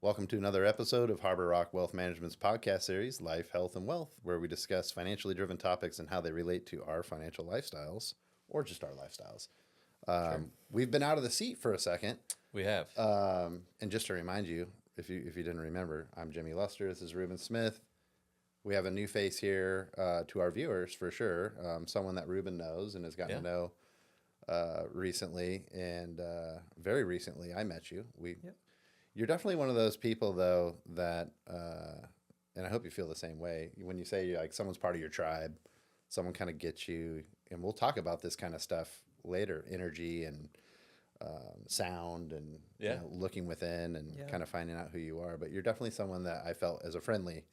Welcome to another episode of Harbor Rock Wealth Management's podcast series, Life, Health, and Wealth, where we discuss financially driven topics and how they relate to our financial lifestyles, or just our lifestyles. We've been out of the seat for a second. We have. And just to remind you, if you didn't remember, I'm Jimmy Luster. This is Ruben Smith. We have a new face here to our viewers for sure. Someone that Ruben knows and has gotten to know recently, and very recently I met you. You're definitely one of those people though that, and I hope you feel the same way. When you say like someone's part of your tribe, someone kind of gets you, and we'll talk about this kind of stuff later, energy and sound and you know, looking within and kind of finding out who you are. But you're definitely someone that I felt as a friendly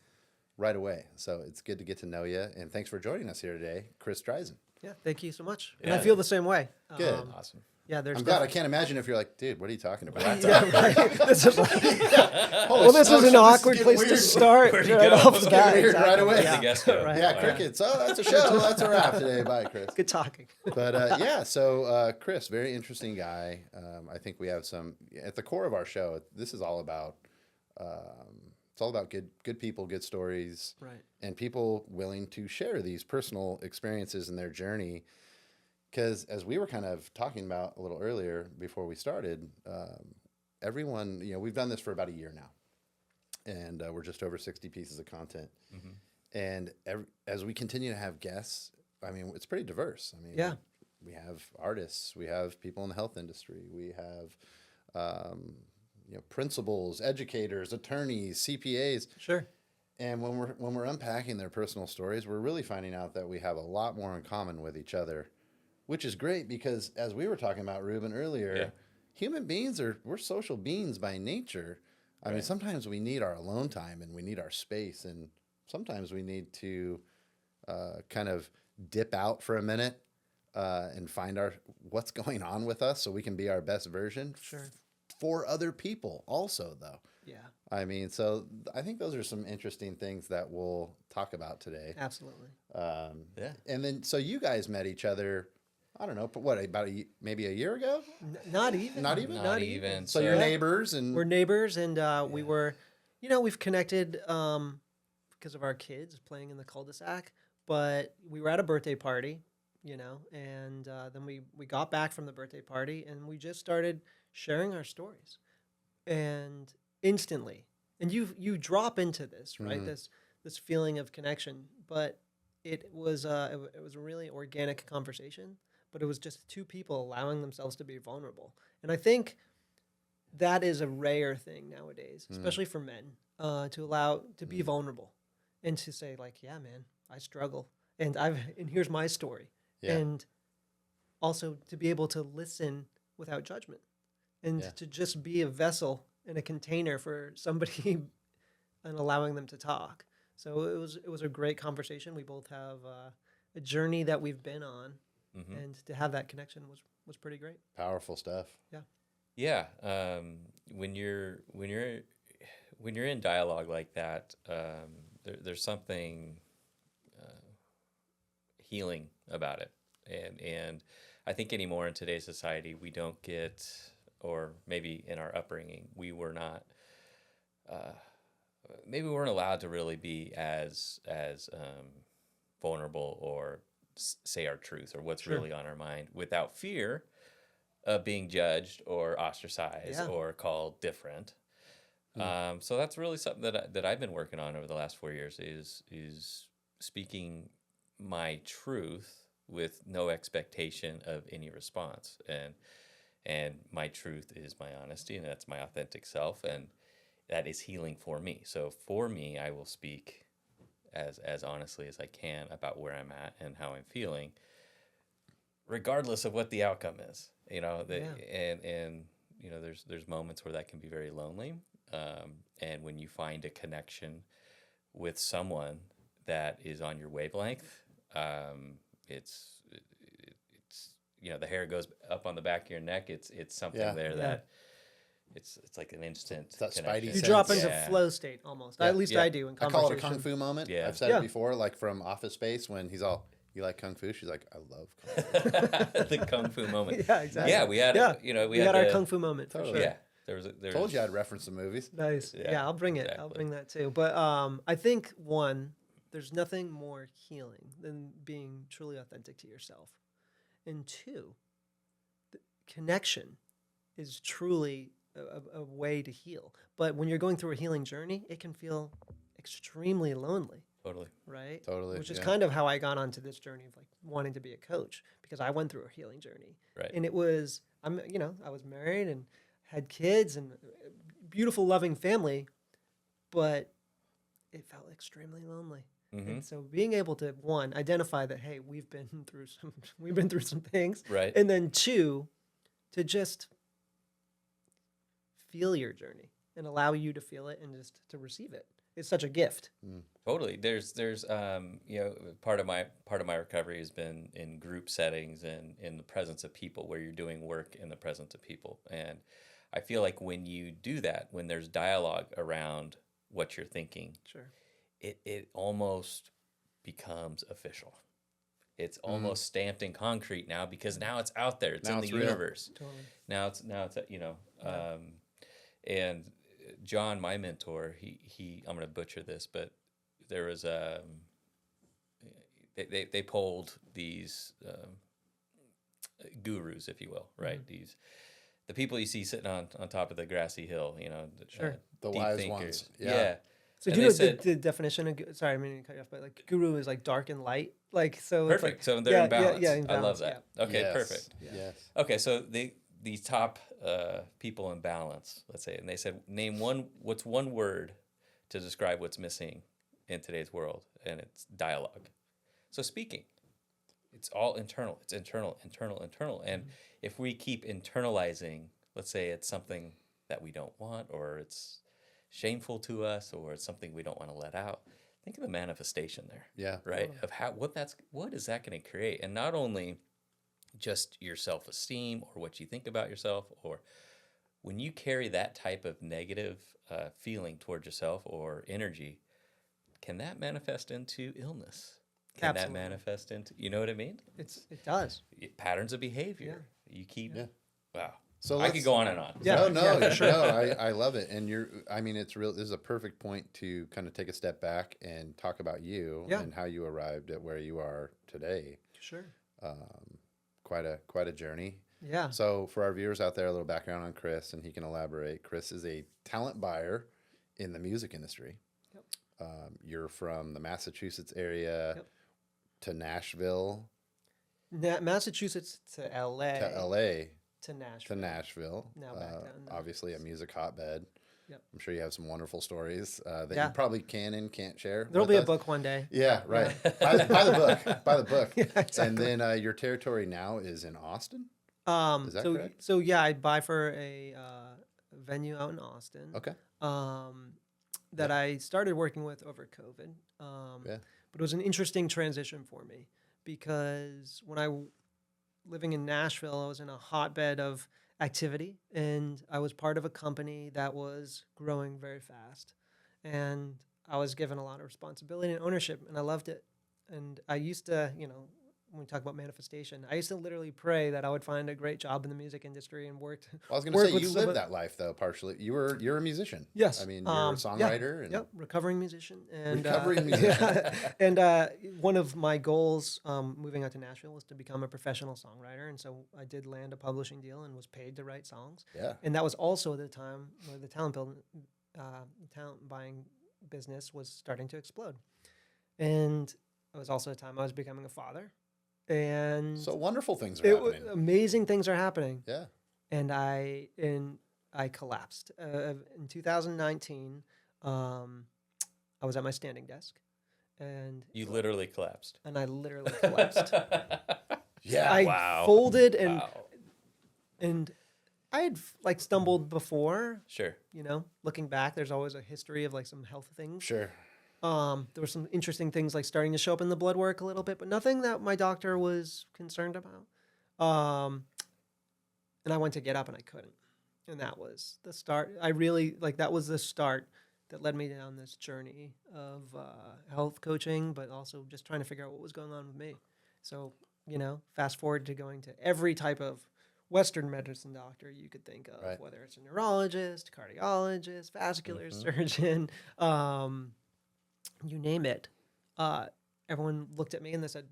right away. So it's good to get to know you. And thanks for joining us here today, Chris Drizen. Yeah, thank you so much. And I feel the same way. Good. Awesome. Yeah, I'm glad. I can't imagine if you're like, dude, what are you talking about? This is this is an awkward place to start. Where'd he right go? off the bat. Weird right away. Where'd the guest go? Yeah, crickets. Oh, that's a show. That's a wrap today. Bye, Chris. Good talking. But so Chris, very interesting guy. I think we have some at the core of our show. This is all about it's all about good people, good stories, Right. and people willing to share these personal experiences in their journey. Because as we were kind of talking about a little earlier before we started, everyone, you know, we've done this for about a year now, and we're just over 60 pieces of content. Mm-hmm. And as we continue to have guests, I mean, it's pretty diverse. I mean, we have artists, we have people in the health industry, we have, principals, educators, attorneys, CPAs. Sure. And when we're unpacking their personal stories, we're really finding out that we have a lot more in common with each other, which is great because as we were talking about, Ruben, earlier, human beings we're social beings by nature. I mean, sometimes we need our alone time and we need our space, and sometimes we need to kind of dip out for a minute and find what's going on with us so we can be our best version. Sure. For other people also, though. Yeah. I mean, so I think those are some interesting things that we'll talk about today. Absolutely. And then, so you guys met each other, I don't know, what, about maybe a year ago? Not even. Not even? Not even. So you're neighbors and... We're neighbors, and we were, we've connected because of our kids playing in the cul-de-sac, but we were at a birthday party, and then we got back from the birthday party, and we just started sharing our stories. And instantly, and you drop into this, right? Mm-hmm. This feeling of connection, but it was a really organic conversation, but it was just two people allowing themselves to be vulnerable. And I think that is a rare thing nowadays, especially for men, to be vulnerable and to say like, yeah, man, I struggle and here's my story. Yeah. And also to be able to listen without judgment and to just be a vessel and a container for somebody and allowing them to talk. So it was a great conversation. We both have a journey that we've been on, and to have that connection was pretty great. Powerful stuff. Yeah. Yeah. When you're in dialogue like that, there's something healing about it, and I think anymore in today's society we don't get, or maybe in our upbringing we were not. Maybe we weren't allowed to really be as vulnerable or say our truth or what's really on our mind without fear of being judged or ostracized or called different. So that's really something that I've been working on over the last 4 years is speaking my truth with no expectation of any response. And my truth is my honesty, and that's my authentic self, and that is healing for me. So for me, I will speak as honestly as I can about where I'm at and how I'm feeling, regardless of what the outcome is. And there's moments where that can be very lonely. And when you find a connection with someone that is on your wavelength, it's the hair goes up on the back of your neck. It's something there that it's like an instant that connection. spidey You sense. drop into flow state almost. At least I do in I conversation. call it a kung fu moment. Yeah. I've said it before, like from Office Space when he's all, you like kung fu? She's like, I love kung fu. The kung fu moment. Yeah, exactly. Yeah, we had we had our kung fu moment. For Totally. sure. Yeah. There's Told you I'd reference the movies. Nice. Yeah, Yeah, I'll bring it. I'll exactly. bring that too. But I think one, there's nothing more healing than being truly authentic to yourself. And two, the connection is truly a way to heal. But when you're going through a healing journey, it can feel extremely lonely, Totally. right? Totally, Which is yeah. kind of how I got onto this journey of like wanting to be a coach, because I went through a healing journey. Right. And it was, I was married and had kids and a beautiful, loving family, but it felt extremely lonely. Mm-hmm. And so being able to, one, identify that, hey, we've been through some things, Right. and then two, to just feel your journey and allow you to feel it and just to receive it. It's such a gift. Totally. There's part of my recovery has been in group settings and in the presence of people, where you're doing work in the presence of people. And I feel like when you do that, when there's dialogue around what you're thinking, Sure. it almost becomes official. It's almost stamped in concrete now, because now it's out there. It's Now in it's the real. universe. Totally. Now it's and John, my mentor, he I'm going to butcher this, but there was they polled these gurus, if you will, right? The people you see sitting on top of the grassy hill, Sure. The deep wise thinkers. ones. Yeah. Yeah. So And do you know they said- the definition of, sorry, I mean to cut you off, but like guru is like dark and light. Like, so it's Perfect. like, So they're in balance. in I love balance, that. Okay, Yes. perfect. Yes. Okay, so the top people in balance, let's say, and they said, what's one word to describe what's missing in today's world, and it's dialogue. So speaking, it's all internal. It's internal. And if we keep internalizing, let's say it's something that we don't want, or it's shameful to us, or it's something we don't want to let out, think of the manifestation there. Yeah. Right? Of what is that going to create? And not only just your self-esteem or what you think about yourself, or when you carry that type of negative feeling towards yourself or energy, can that manifest into illness? Can Absolutely. that manifest into, you know what I mean? it does. Patterns of behavior. You keep, wow. So I could go on and on. Yeah. No, for sure. no, I love it. And it's real. This is a perfect point to kind of take a step back and talk about you and how you arrived at where you are today. Sure. Quite a journey. Yeah. So for our viewers out there, a little background on Chris, and he can elaborate. Chris is a talent buyer in the music industry. Yep. You're from the Massachusetts area to Nashville. Massachusetts to LA. To LA. To Nashville. To Nashville. Now back down to obviously a music hotbed. Yep. I'm sure you have some wonderful stories that you probably can and can't share. There'll with be a us. book one day. Yeah, right. Buy the book. Buy the book. Yeah, exactly. And then your territory now is in Austin? Is that correct? So yeah, I buy for a venue out in Austin. Okay. That I started working with over COVID. But it was an interesting transition for me, because when living in Nashville, I was in a hotbed of activity, and I was part of a company that was growing very fast, and I was given a lot of responsibility and ownership, and I loved it. And I used to, when we talk about manifestation, I used to literally pray that I would find a great job in the music industry and Well, I was going to work say, with you some lived of- that life, though, partially. You're a musician. Yes. I mean, you're a songwriter. And recovering musician. And, Recovering musician. And one of my goals moving out to Nashville was to become a professional songwriter. And so I did land a publishing deal and was paid to write songs. Yeah. And that was also the time where the talent buying business was starting to explode. And it was also a time I was becoming a father. And So wonderful things are happening. amazing things are happening. Yeah. And I collapsed in 2019. I was at my standing desk, and You literally collapsed. I literally collapsed. Yeah. I folded, and Wow. and I had like stumbled before. Sure. Looking back, there's always a history of like some health things. Sure. There were some interesting things like starting to show up in the blood work a little bit, but nothing that my doctor was concerned about. And I went to get up and I couldn't. And that was the start. That was the start that led me down this journey of health coaching, but also just trying to figure out what was going on with me. So, fast forward to going to every type of Western medicine doctor you could think of, Right. whether it's a neurologist, cardiologist, vascular surgeon, you name it. Everyone looked at me and they said,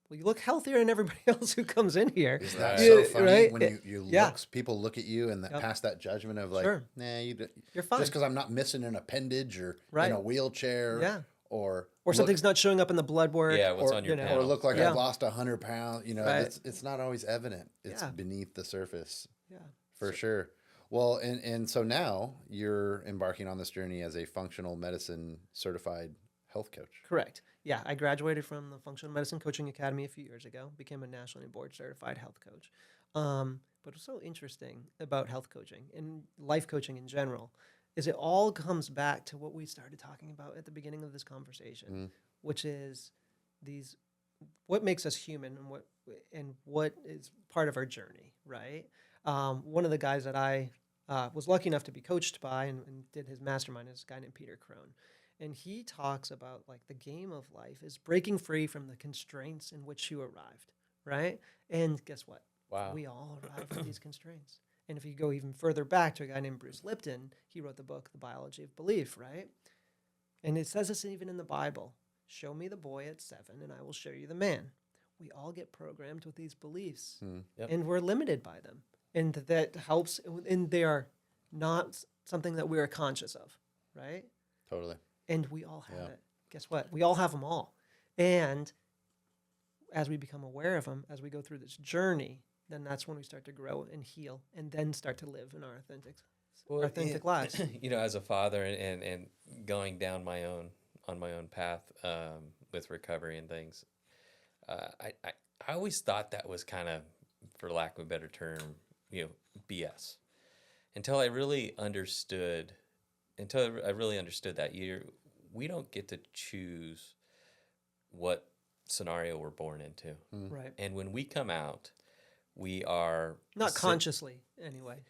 well, you look healthier than everybody else who comes in here. Is that Right. so funny Right? when you Yeah. look, people look at you and that Yep. pass that judgment of like, Sure. nah, You're fine. just because I'm not missing an appendage or Right. in a wheelchair, Yeah. or Or look- something's not showing up in the blood work. Yeah, what's or, on your you know, panel? or look like Yeah. I've lost 100 pounds. You know, Right. it's not always evident. It's Yeah. beneath the surface. Yeah. For sure. Well, and so now you're embarking on this journey as a functional medicine certified health coach. Correct. Yeah, I graduated from the Functional Medicine Coaching Academy a few years ago, became a nationally board certified health coach. But what's so interesting about health coaching and life coaching in general is it all comes back to what we started talking about at the beginning of this conversation, which is what makes us human and what is part of our journey, right? One of the guys that I was lucky enough to be coached by and did his mastermind is a guy named Peter Crone. And he talks about like the game of life is breaking free from the constraints in which you arrived, right? And guess what? Wow. We all arrive with these constraints. And if you go even further back to a guy named Bruce Lipton, he wrote the book, The Biology of Belief, right? And it says this even in the Bible. Show me the boy at 7 and I will show you the man. We all get programmed with these beliefs Yep. and we're limited by them. And that helps, and they are not something that we are conscious of, right? Totally. And we all have Yeah. it. Guess what? We all have them all. And as we become aware of them, as we go through this journey, then that's when we start to grow and heal and then start to live in our authentic lives. You know, as a father and going down on my own path with recovery and things, I always thought that was kind of, for lack of a better term, BS. Until I really understood that we don't get to choose what scenario we're born into. Right. And when we come out, we are Not consciously, anyway.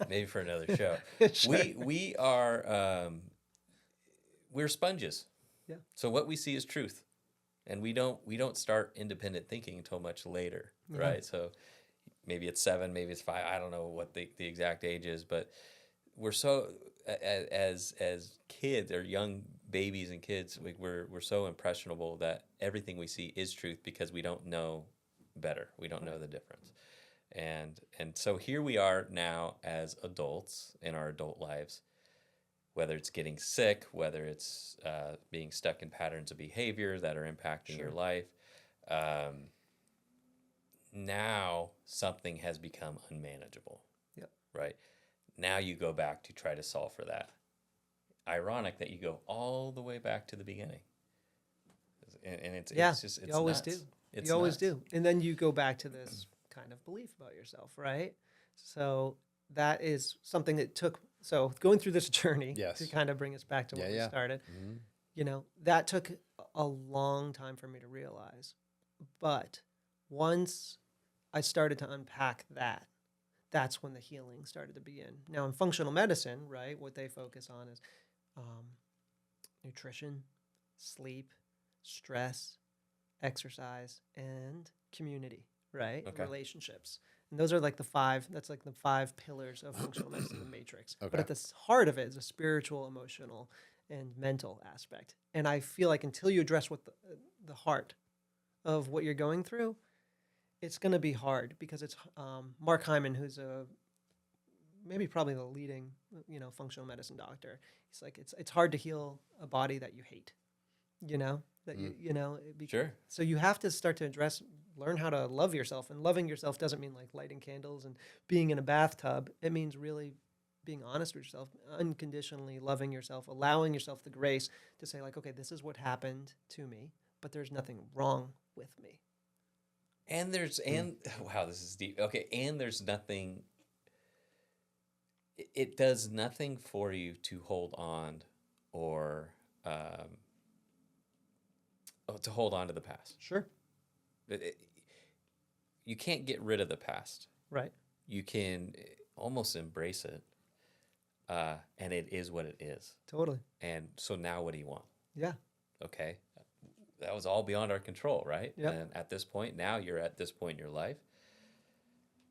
maybe for another show. Sure. We are we're sponges. Yeah. So what we see is truth, and we don't start independent thinking until much later, Yeah. right? So maybe it's 7, maybe it's 5. I don't know what the exact age is, but we're so as kids or young babies and kids, we're so impressionable that everything we see is truth because we don't know better. We don't know the difference. And so here we are now as adults in our adult lives, whether it's getting sick, whether it's being stuck in patterns of behavior that are impacting your life. Now something has become unmanageable. Yep. Right? Now you go back to try to solve for that. Ironic that you go all the way back to the beginning. And it's just, it's you always nuts. do. It's You always nuts. do. And then you go back to this kind of belief about yourself, right? So that is something that took, so going through this journey Yes. to kind of bring us back to where we Yeah. started, that took a long time for me to realize. But once I started to unpack that, that's when the healing started to begin. Now in functional medicine, right, what they focus on is nutrition, sleep, stress, exercise, and community, right? Okay. Relationships. And those are like the 5, that's like the 5 pillars of functional medicine, the matrix. Okay. But at the heart of it is a spiritual, emotional, and mental aspect. And I feel like until you address what the heart of what you're going through, it's going to be hard because it's Mark Hyman, who's probably the leading, functional medicine doctor. He's like, it's hard to heal a body that you hate, Sure. So you have to start to learn how to love yourself. And loving yourself doesn't mean like lighting candles and being in a bathtub. It means really being honest with yourself, unconditionally loving yourself, allowing yourself the grace to say like, okay, this is what happened to me, but there's nothing wrong with me. And wow, this is deep. Okay, and there's nothing. It does nothing for you to hold on, or to hold on to the past. Sure. You can't get rid of the past. Right. You can almost embrace it, and it is what it is. Totally. And so now, what do you want? Yeah. Okay, that was all beyond our control, right? Yep. And at this point, now you're at this point in your life.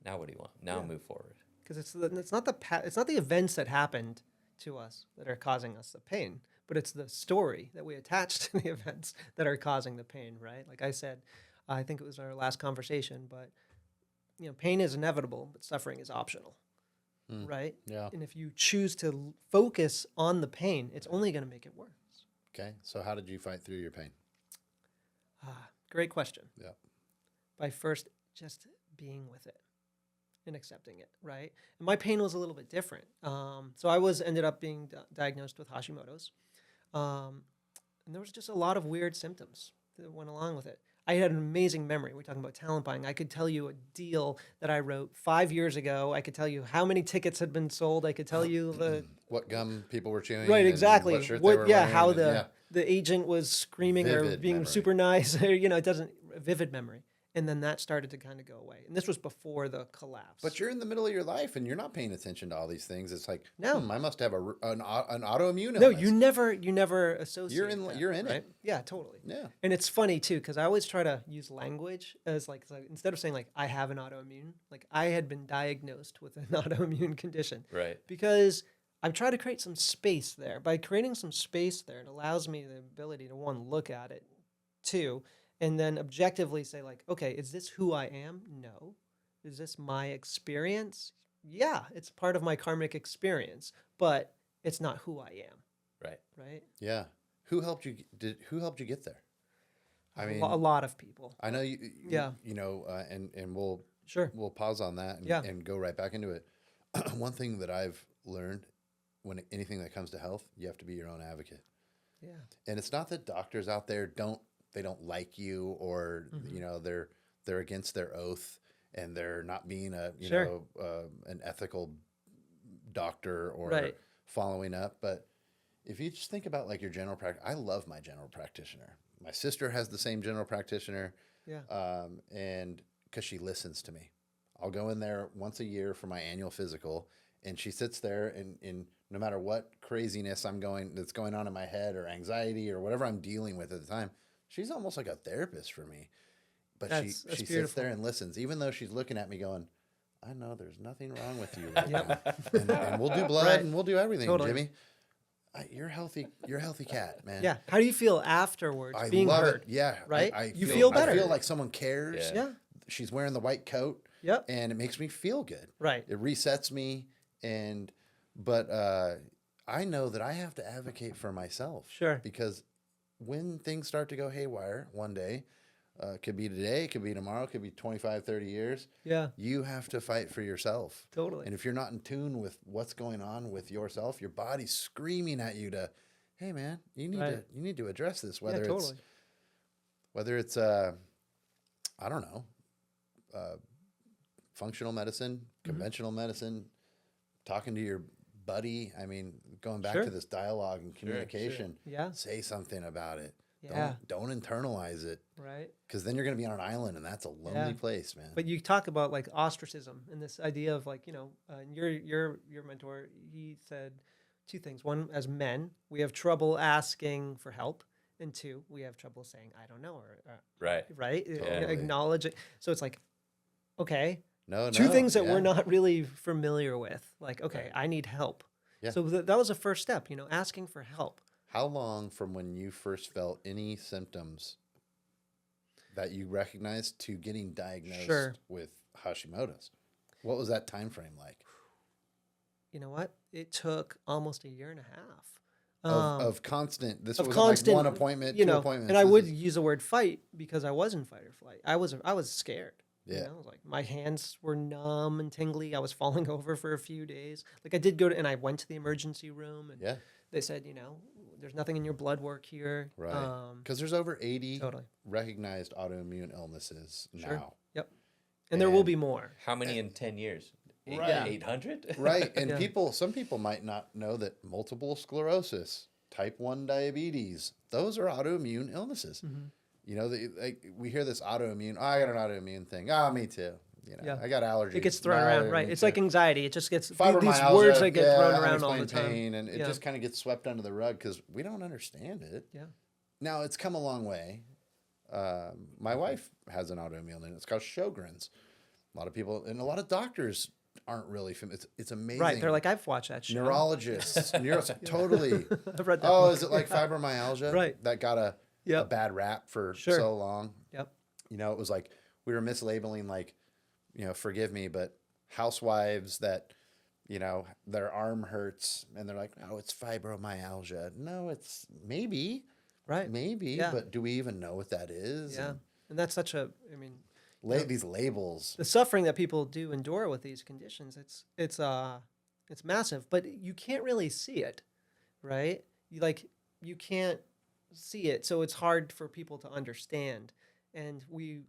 Now what do you want? Now move forward. Because it's not the events that happened to us that are causing us the pain, but it's the story that we attach to the events that are causing the pain, right? Like I said, I think it was our last conversation, but pain is inevitable, but suffering is optional, right? Yeah. And if you choose to focus on the pain, it's only going to make it worse. Okay. So how did you fight through your pain? Great question. Yeah. By first just being with it and accepting it, right? And my pain was a little bit different. So I ended up being diagnosed with Hashimoto's, and there was just a lot of weird symptoms that went along with it. I had an amazing memory. We're talking about talent buying. I could tell you a deal that I wrote 5 years ago. I could tell you how many tickets had been sold. I could tell you what gum people were chewing. Right, exactly. What shirt they were wearing, how and, the agent was screaming or Vivid being memory. super nice. It doesn't vivid memory. And then that started to kind of go away. And this was before the collapse. But you're in the middle of your life and you're not paying attention to all these things. It's like, No. I must have an autoimmune illness. No, you never associate. You're in right? it. Yeah, totally. Yeah. And it's funny too, because I always try to use language as like instead of saying like I have an autoimmune, like I had been diagnosed with an autoimmune condition. Right. Because I'm trying to create some space there. By creating some space there, it allows me the ability to look at it, two, and then objectively say like, okay, is this who I am? No. Is this my experience? Yeah, it's part of my karmic experience, but it's not who I am. Right. Right? Yeah. Who helped you get there? I mean, A lot of people. I know you. Yeah. And we'll Sure. pause on that and go right back into it. One thing that I've learned when anything that comes to health, you have to be your own advocate. Yeah. And it's not that doctors out there don't like you or they're against their oath and they're not being an ethical doctor or Right. following up. But if you just think about like your general practice, I love my general practitioner. My sister has the same general practitioner. Yeah. And because she listens to me, I'll go in there once a year for my annual physical, and she sits there and no matter what craziness that's going on in my head or anxiety or whatever I'm dealing with at the time, she's almost like a therapist for me. But she sits there and listens, even though she's looking at me going, I know there's nothing wrong with you right now. And we'll do blood Right. and we'll do everything, Totally. Jimmy. You're healthy. You're a healthy cat, man. Yeah. How do you feel afterwards I being love heard? it. Yeah. Right? I You feel better. I feel like someone cares. Yeah. Yeah. She's wearing the white coat. Yep. And it makes me feel good. Right. It resets me. But I know that I have to advocate for myself. Sure. Because when things start to go haywire one day, it could be today, it could be tomorrow, it could be 25, 30 years. Yeah. You have to fight for yourself. Totally. And if you're not in tune with what's going on with yourself, your body's screaming at you to, hey man, you need to address this. Whether it's I don't know, functional medicine, conventional medicine, talking to your buddy. I mean, going back to this dialogue and communication. Sure. Yeah. Say something about it. Yeah. Don't internalize it. Right. Because then you're going to be on an island, and that's a lonely place, man. But you talk about like ostracism and this idea of like, your mentor, he said two things. One, as men, we have trouble asking for help. And two, we have trouble saying, I don't know. Or Right. Right. Totally. Acknowledge it. So it's like, okay. No, Two things that we're not really familiar with. Like, okay, I need help. Yeah. So that was a first step, asking for help. How long from when you first felt any symptoms that you recognized to getting diagnosed with Hashimoto's? What was that time frame like? You know what? It took almost a year and a half. Of constant, this of wasn't constant, like one appointment, two appointments. And I would use the word fight because I was in fight or flight. I was scared. Yeah. It was like my hands were numb and tingly. I was falling over for a few days. Like I did and I went to the emergency room and they said, there's nothing in your blood work here. Right. Because there's over 80 Totally. recognized autoimmune illnesses now. Yep. And there will be more. How many in 10 years? Right. 800? Right. And some people might not know that multiple sclerosis, type 1 diabetes, those are autoimmune illnesses. Mm-hmm. We hear this autoimmune, I got an autoimmune thing. Me too. I got allergies. It gets thrown around, right? It's like anxiety. It just gets these Fibromyalgia, words that get thrown around all the unexplained time. pain, and it just kind of gets swept under the rug because we don't understand it. Yeah. Now, it's come a long way. My wife has an autoimmune, and it's called Sjogren's. A lot of people and a lot of doctors aren't really familiar. It's amazing. Right. They're like, I've watched that show. Neurologists, totally. I've read that. Oh, book. is it like fibromyalgia? Right. That got a bad rap for so long. Yep. It was like we were mislabeling, like, forgive me, but housewives that, their arm hurts and they're like, oh, it's fibromyalgia. No, it's maybe. Right. Maybe. Yeah. But do we even know what that is? Yeah. And that's such a, These labels. the suffering that people do endure with these conditions, it's massive, but you can't really see it, right? You can't see it, so it's hard for people to understand. And we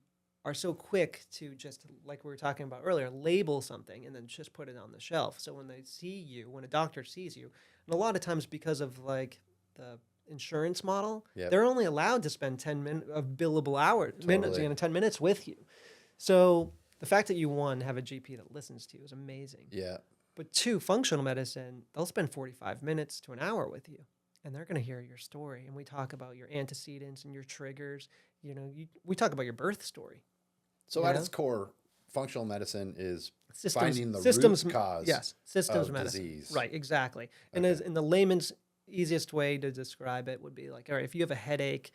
are so quick to just, like we were talking about earlier, label something and then just put it on the shelf. So when they see you, when a doctor sees you, and a lot of times because of like the insurance model, they're only allowed to spend 10 minutes of billable hours, minutes, 10 minutes with you. So the fact that you, one, have a GP that listens to you is amazing. Yeah. But two, functional medicine, they'll spend 45 minutes to an hour with you. And they're going to hear your story. And we talk about your antecedents and your triggers. We talk about your birth story. So at its core, functional medicine is finding the systems root cause systems of medicine. disease. Right, exactly. And as in the layman's easiest way to describe it would be like, all right, if you have a headache,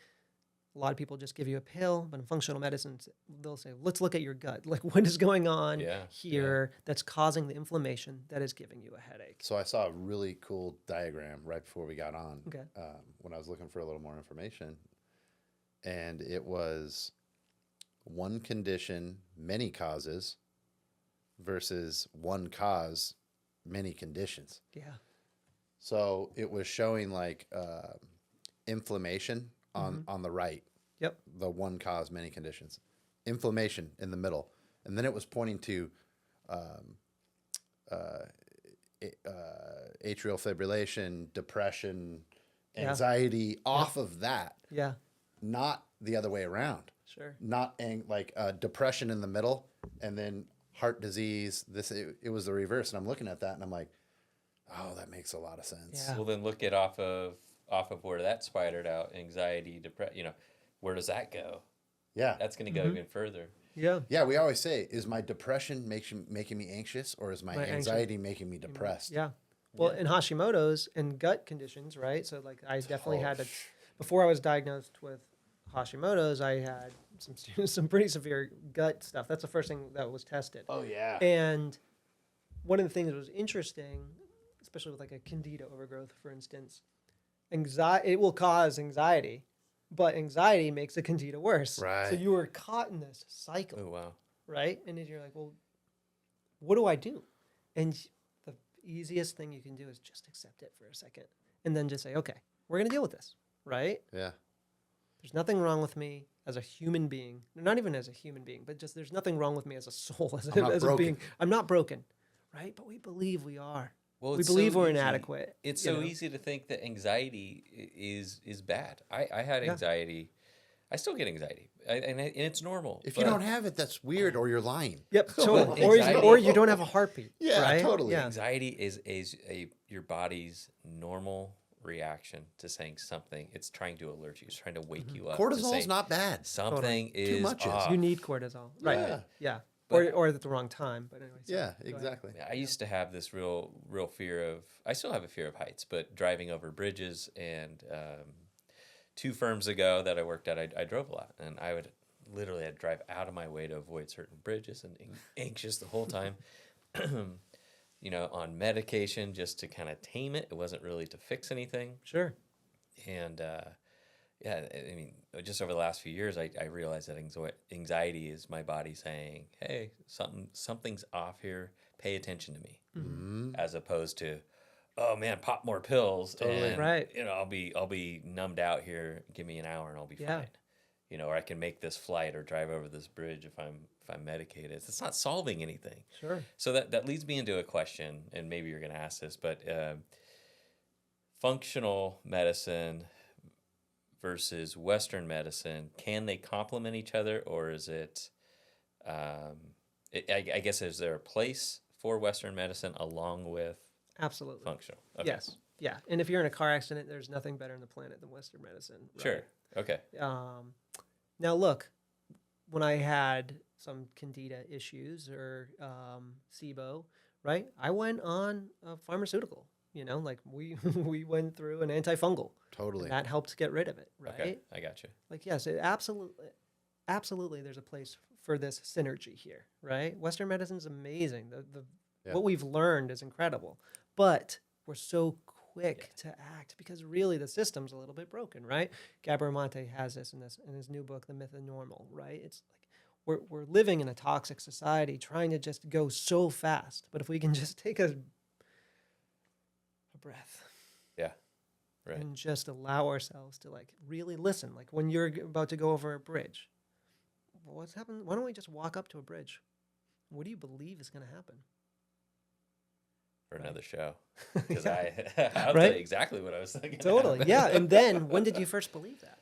a lot of people just give you a pill, but in functional medicine, they'll say, let's look at your gut. Like, what is going on here that's causing the inflammation that is giving you a headache? So I saw a really cool diagram right before we got on Okay. when I was looking for a little more information. And it was one condition, many causes versus one cause, many conditions. Yeah. So it was showing like inflammation on the right. Yep. The one cause, many conditions. Inflammation in the middle. And then it was pointing to atrial fibrillation, depression, anxiety off of that. Yeah. Not the other way around. Sure. Not depression in the middle and then heart disease. It was the reverse. And I'm looking at that and I'm like, oh, that makes a lot of sense. Yeah. Well, then look at off of where that spidered out, anxiety, depression, where does that go? Yeah. That's going to go even further. Yeah. Yeah, we always say, is my depression making me anxious or is my anxiety making me depressed? Yeah. Well, in Hashimoto's and gut conditions, right? So like I definitely had before I was diagnosed with Hashimoto's, I had some pretty severe gut stuff. That's the first thing that was tested. Oh, yeah. And one of the things that was interesting, especially with like a candida overgrowth, for instance, it will cause anxiety, but anxiety makes the candida worse. Right. So you were caught in this cycle. Oh, wow. Right? And then you're like, well, what do I do? And the easiest thing you can do is just accept it for a second and then just say, okay, we're going to deal with this. Right? Yeah. There's nothing wrong with me as a human being. Not even as a human being, but just there's nothing wrong with me as a soul, as a being. I'm not broken. Right? But we believe we are. Well, we believe we're inadequate. It's so easy to think that anxiety is bad. I had anxiety. I still get anxiety, and it's normal. If you don't have it, that's weird, or you're lying. Yep, totally. Or you don't have a heartbeat. Yeah, right? totally. Yeah. Anxiety is your body's normal reaction to saying something. It's trying to alert you. It's trying to wake you up. Cortisol's not bad. Something is Too much off. You need cortisol. Right. Yeah. Yeah. But- or at the wrong time. But anyway. Yeah, exactly. I used to have this real fear of. I still have a fear of heights, but driving over bridges and 2 firms ago that I worked at, I drove a lot, and I would literally I'd drive out of my way to avoid certain bridges and anxious the whole time. On medication just to kind of tame it. It wasn't really to fix anything. Sure. And just over the last few years, I realized that anxiety is my body saying, "Hey, something's off here. Pay attention to me," as opposed to, "Oh man, pop more pills, and Right. I'll be numbed out here. Give me an hour and I'll be fine." Or I can make this flight or drive over this bridge if I'm medicated. It's not solving anything. Sure. So that leads me into a question, and maybe you're going to ask this, but functional medicine versus Western medicine, can they complement each other, or is it, I guess, is there a place for Western medicine along with Absolutely. functional? Okay. Yes. Yeah. And if you're in a car accident, there's nothing better on the planet than Western medicine. Right? Sure. Okay. Now, look, when I had some candida issues or SIBO, right? I went on a pharmaceutical. Like we we went through an antifungal. Totally. And that helped get rid of it, right? Okay, I got you. Like, yes, it absolutely, there's a place for this synergy here, right? Western medicine's amazing. What we've learned is incredible, but we're so quick to act because really the system's a little bit broken, right? Gabor Mate has this in his new book, The Myth of Normal, right? It's like we're living in a toxic society trying to just go so fast, but if we can just take a breath. Yeah. Right. And just allow ourselves to like really listen. Like when you're about to go over a bridge, what's happened? Why don't we just walk up to a bridge? What do you believe is going to happen? For another show. Because I'll tell you exactly what I was thinking. Totally. Yeah. And then when did you first believe that?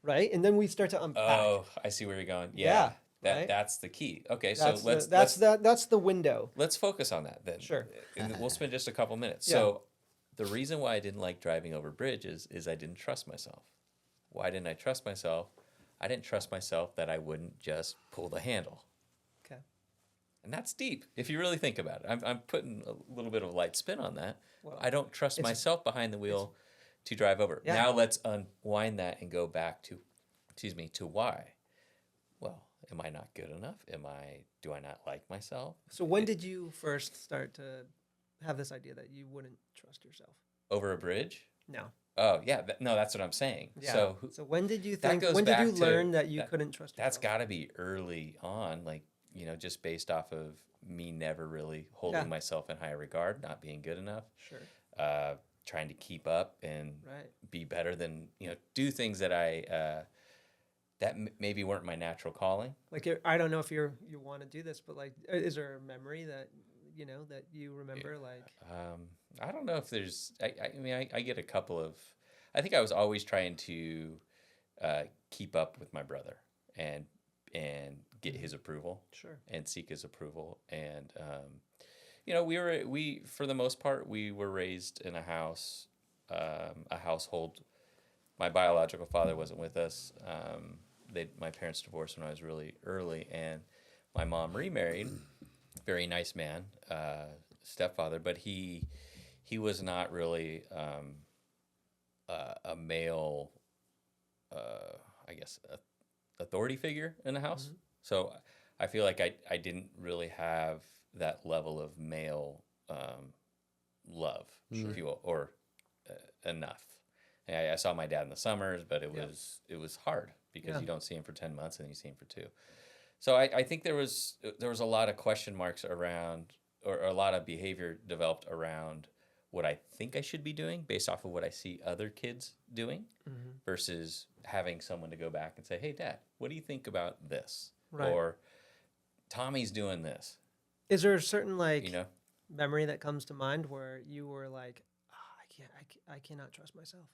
Right. And then we start to unpack. Oh, I see where you're going. Yeah. Right? That's the key. Okay. That's that's the window. Let's focus on that then. Sure. And we'll spend just a couple minutes. Yeah. So the reason why I didn't like driving over bridges is I didn't trust myself. Why didn't I trust myself? I didn't trust myself that I wouldn't just pull the handle. Okay. And that's deep if you really think about it. I'm putting a little bit of a light spin on that. Well, I don't trust myself behind the wheel to drive over. Yeah. Now let's unwind that and go back to, to why. Well, am I not good enough? Do I not like myself? So when did you first start to have this idea that you wouldn't trust yourself? Over a bridge? No. Oh, yeah. No, that's what I'm saying. Yeah. So when did you that think? goes When did back you to learn that you couldn't trust yourself? That's got to be early on, like, just based off of me never really holding myself in high regard, not being good enough. Sure. Trying to keep up and be better than, do things that maybe weren't my natural calling. Like, I don't know if you want to do this, but like, is there a memory that that you remember? Like, I don't know if there's. I get a couple of. I think I was always trying to keep up with my brother and get his approval. Sure. And seek his approval. And we for the most part we were raised in a household. My biological father wasn't with us. My parents divorced when I was really early, and my mom remarried. Very nice man, stepfather, but he was not really a male, I guess, authority figure in the house. Mm-hmm. So I feel like I didn't really have that level of male love, if you will, or enough. And I saw my dad in the summers, but it was hard because you don't see him for 10 months and you see him for 2. So I think there was a lot of question marks around, or a lot of behavior developed around what I think I should be doing based off of what I see other kids doing, versus having someone to go back and say, "Hey, Dad, what do you think about this?" Right. Or Tommy's doing this. Is there a certain memory that comes to mind where you were like, I cannot trust myself?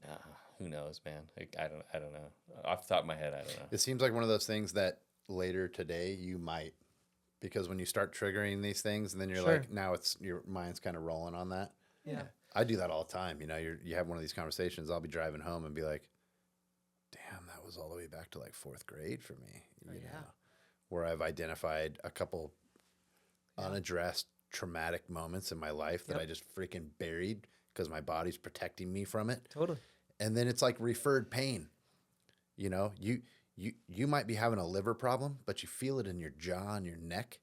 Nah, who knows, man? I don't know. Off the top of my head, I don't know. It seems like one of those things that later today you might, because when you start triggering these things and then you're like, now your mind's kind of rolling on that. Yeah. I do that all the time. You have one of these conversations, I'll be driving home and be like, damn, that was all the way back to like 4th grade for me. You know, where I've identified a couple unaddressed traumatic moments in my life that I just freaking buried because my body's protecting me from it. Totally. And then it's like referred pain. You might be having a liver problem, but you feel it in your jaw and your neck.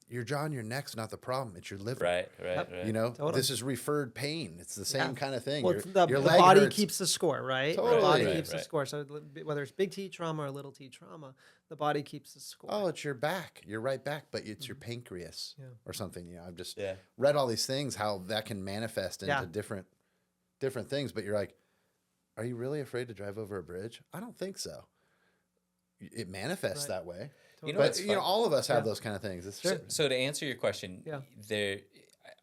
Your jaw and your neck's not the problem. It's your liver. Right. Totally. This is referred pain. It's the same kind of thing. Well, your the leg body hurts. keeps the score, right? Totally. The body keeps the score. So whether it's big T trauma or little T trauma, the body keeps the score. Oh, it's your back. Your right back, but it's your pancreas or something. I've just Yeah. read all these things, how that can manifest into different things. But you're like, are you really afraid to drive over a bridge? I don't think so. It manifests that way. Totally. But all of us have those kind of things. So to answer your question,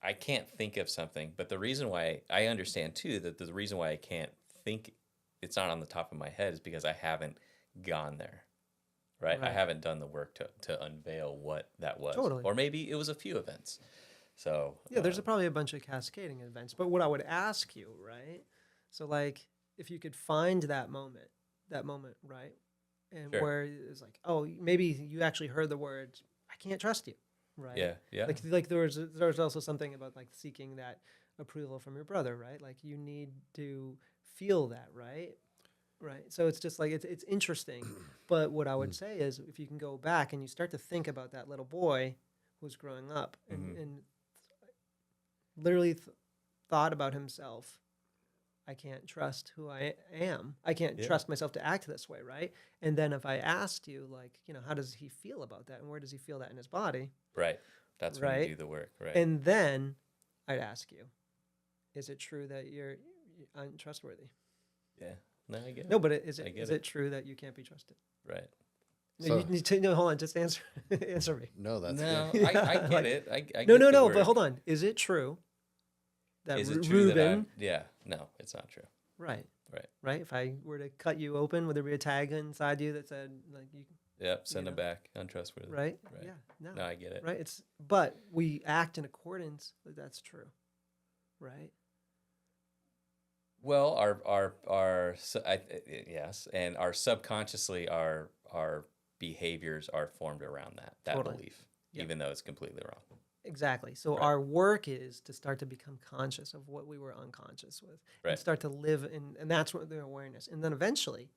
I can't think of something, but the reason why I understand too that the reason why I can't think it's not on the top of my head is because I haven't gone there, right? I haven't done the work to unveil what that was, or maybe it was a few events. So there's probably a bunch of cascading events. But what I would ask you, right? So like, if you could find that moment, right? and Sure. where it's like, oh, maybe you actually heard the words, I can't trust you, right? Yeah. Yeah. Like there was also something about like seeking that approval from your brother, right? Like you need to feel that, right? Right. So it's just like it's interesting. But what I would say is if you can go back and you start to think about that little boy who was growing up and literally thought about himself, I can't trust who I am. I can't trust myself to act this way, right? And then if I asked you, like, how does he feel about that? And where does he feel that in his body? Right. That's when you Right. do the work. Right. And then I'd ask you, is it true that you're untrustworthy? Yeah. No, I get it. No, but is I get it it. true that you can't be trusted? Right. No, So- you need to, no, hold on, just answer answer me. No, that's No, good. I get Like- it. I get No, the but work. hold on. Is it true that Is it true that Ruben, I'm? Yeah. No, it's not true. right, Right. If I were to cut you open, would there be a tag inside you that said like you, Yep. Send You them know? back. Untrustworthy. right? Right. Yeah, no, No, I get it. right. But we act in accordance that that's true, right? Well, yes, and our subconsciously our behaviors are formed around that Totally. belief, Yep. even though it's completely wrong. Exactly. So Right. our work is to start to become conscious of what we were unconscious with, Right. and start to live in, and that's what the awareness, and then eventually,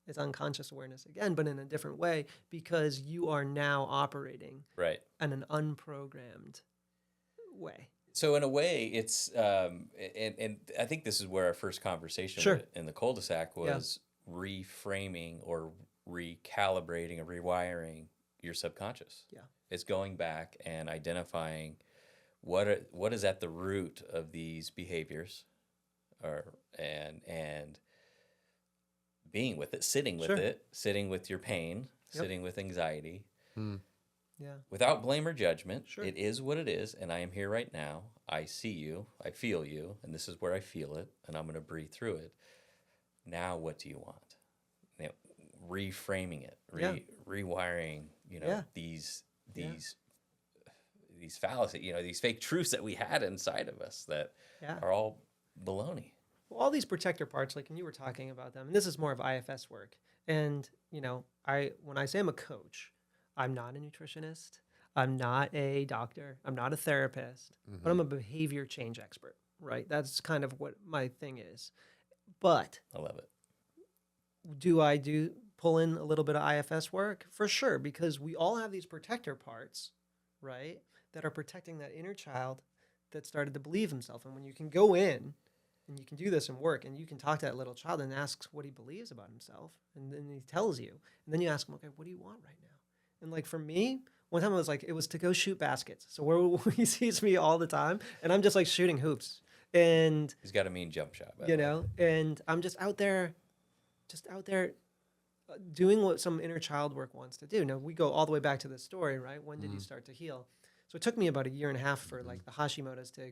it's unconscious awareness again, but in a different way because you are now operating Right. in an unprogrammed way. So in a way, it's and I think this is where our first conversation Sure. in the cul-de-sac was reframing or recalibrating or rewiring your subconscious. Yeah. It's going back and identifying what is at the root of these behaviors, and being with it, sitting with Sure. it, sitting with your pain, Yep. sitting with anxiety, Yeah. without blame or judgment. Sure. It is what it is, and I am here right now. I see you, I feel you, and this is where I feel it, and I'm going to breathe through it. Now, what do you want? Reframing it, Yeah. rewiring. Yeah. These fallacies, these fake truths that we had inside of us that Yeah. are all baloney. Well, all these protector parts, like, and you were talking about them, and this is more of IFS work. And, when I say I'm a coach, I'm not a nutritionist. I'm not a doctor. I'm not a therapist, but I'm a behavior change expert, right? That's kind of what my thing is. But I love it. do I pull in a little bit of IFS work? For sure, because we all have these protector parts, right, that are protecting that inner child that started to believe himself. And when you can go in and you can do this and work and you can talk to that little child and ask what he believes about himself, and then he tells you, and then you ask him, okay, what do you want right now? And like for me, one time it was to go shoot baskets. So where he sees me all the time, and I'm just like shooting hoops, and He's got a mean jump shot, by the way. and I'm just out there doing what some inner child work wants to do. Now we go all the way back to the story, right? When did you start to heal? So it took me about 1.5 years for like the Hashimoto's to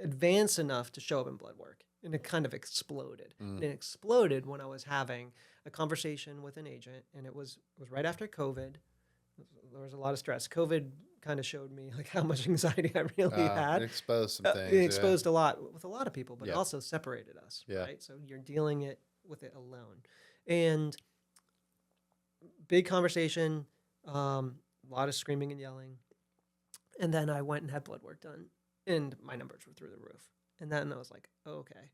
advance enough to show up in blood work, and it kind of exploded. And it exploded when I was having a conversation with an agent, and it was right after COVID. There was a lot of stress. COVID kind of showed me like how much anxiety I really had. It exposed some things. It exposed a lot with a lot of people, but it Yeah. also separated us, Yeah. right? So you're dealing with it alone. And big conversation, a lot of screaming and yelling. And then I went and had blood work done, and my numbers were through the roof. And then I was like, okay,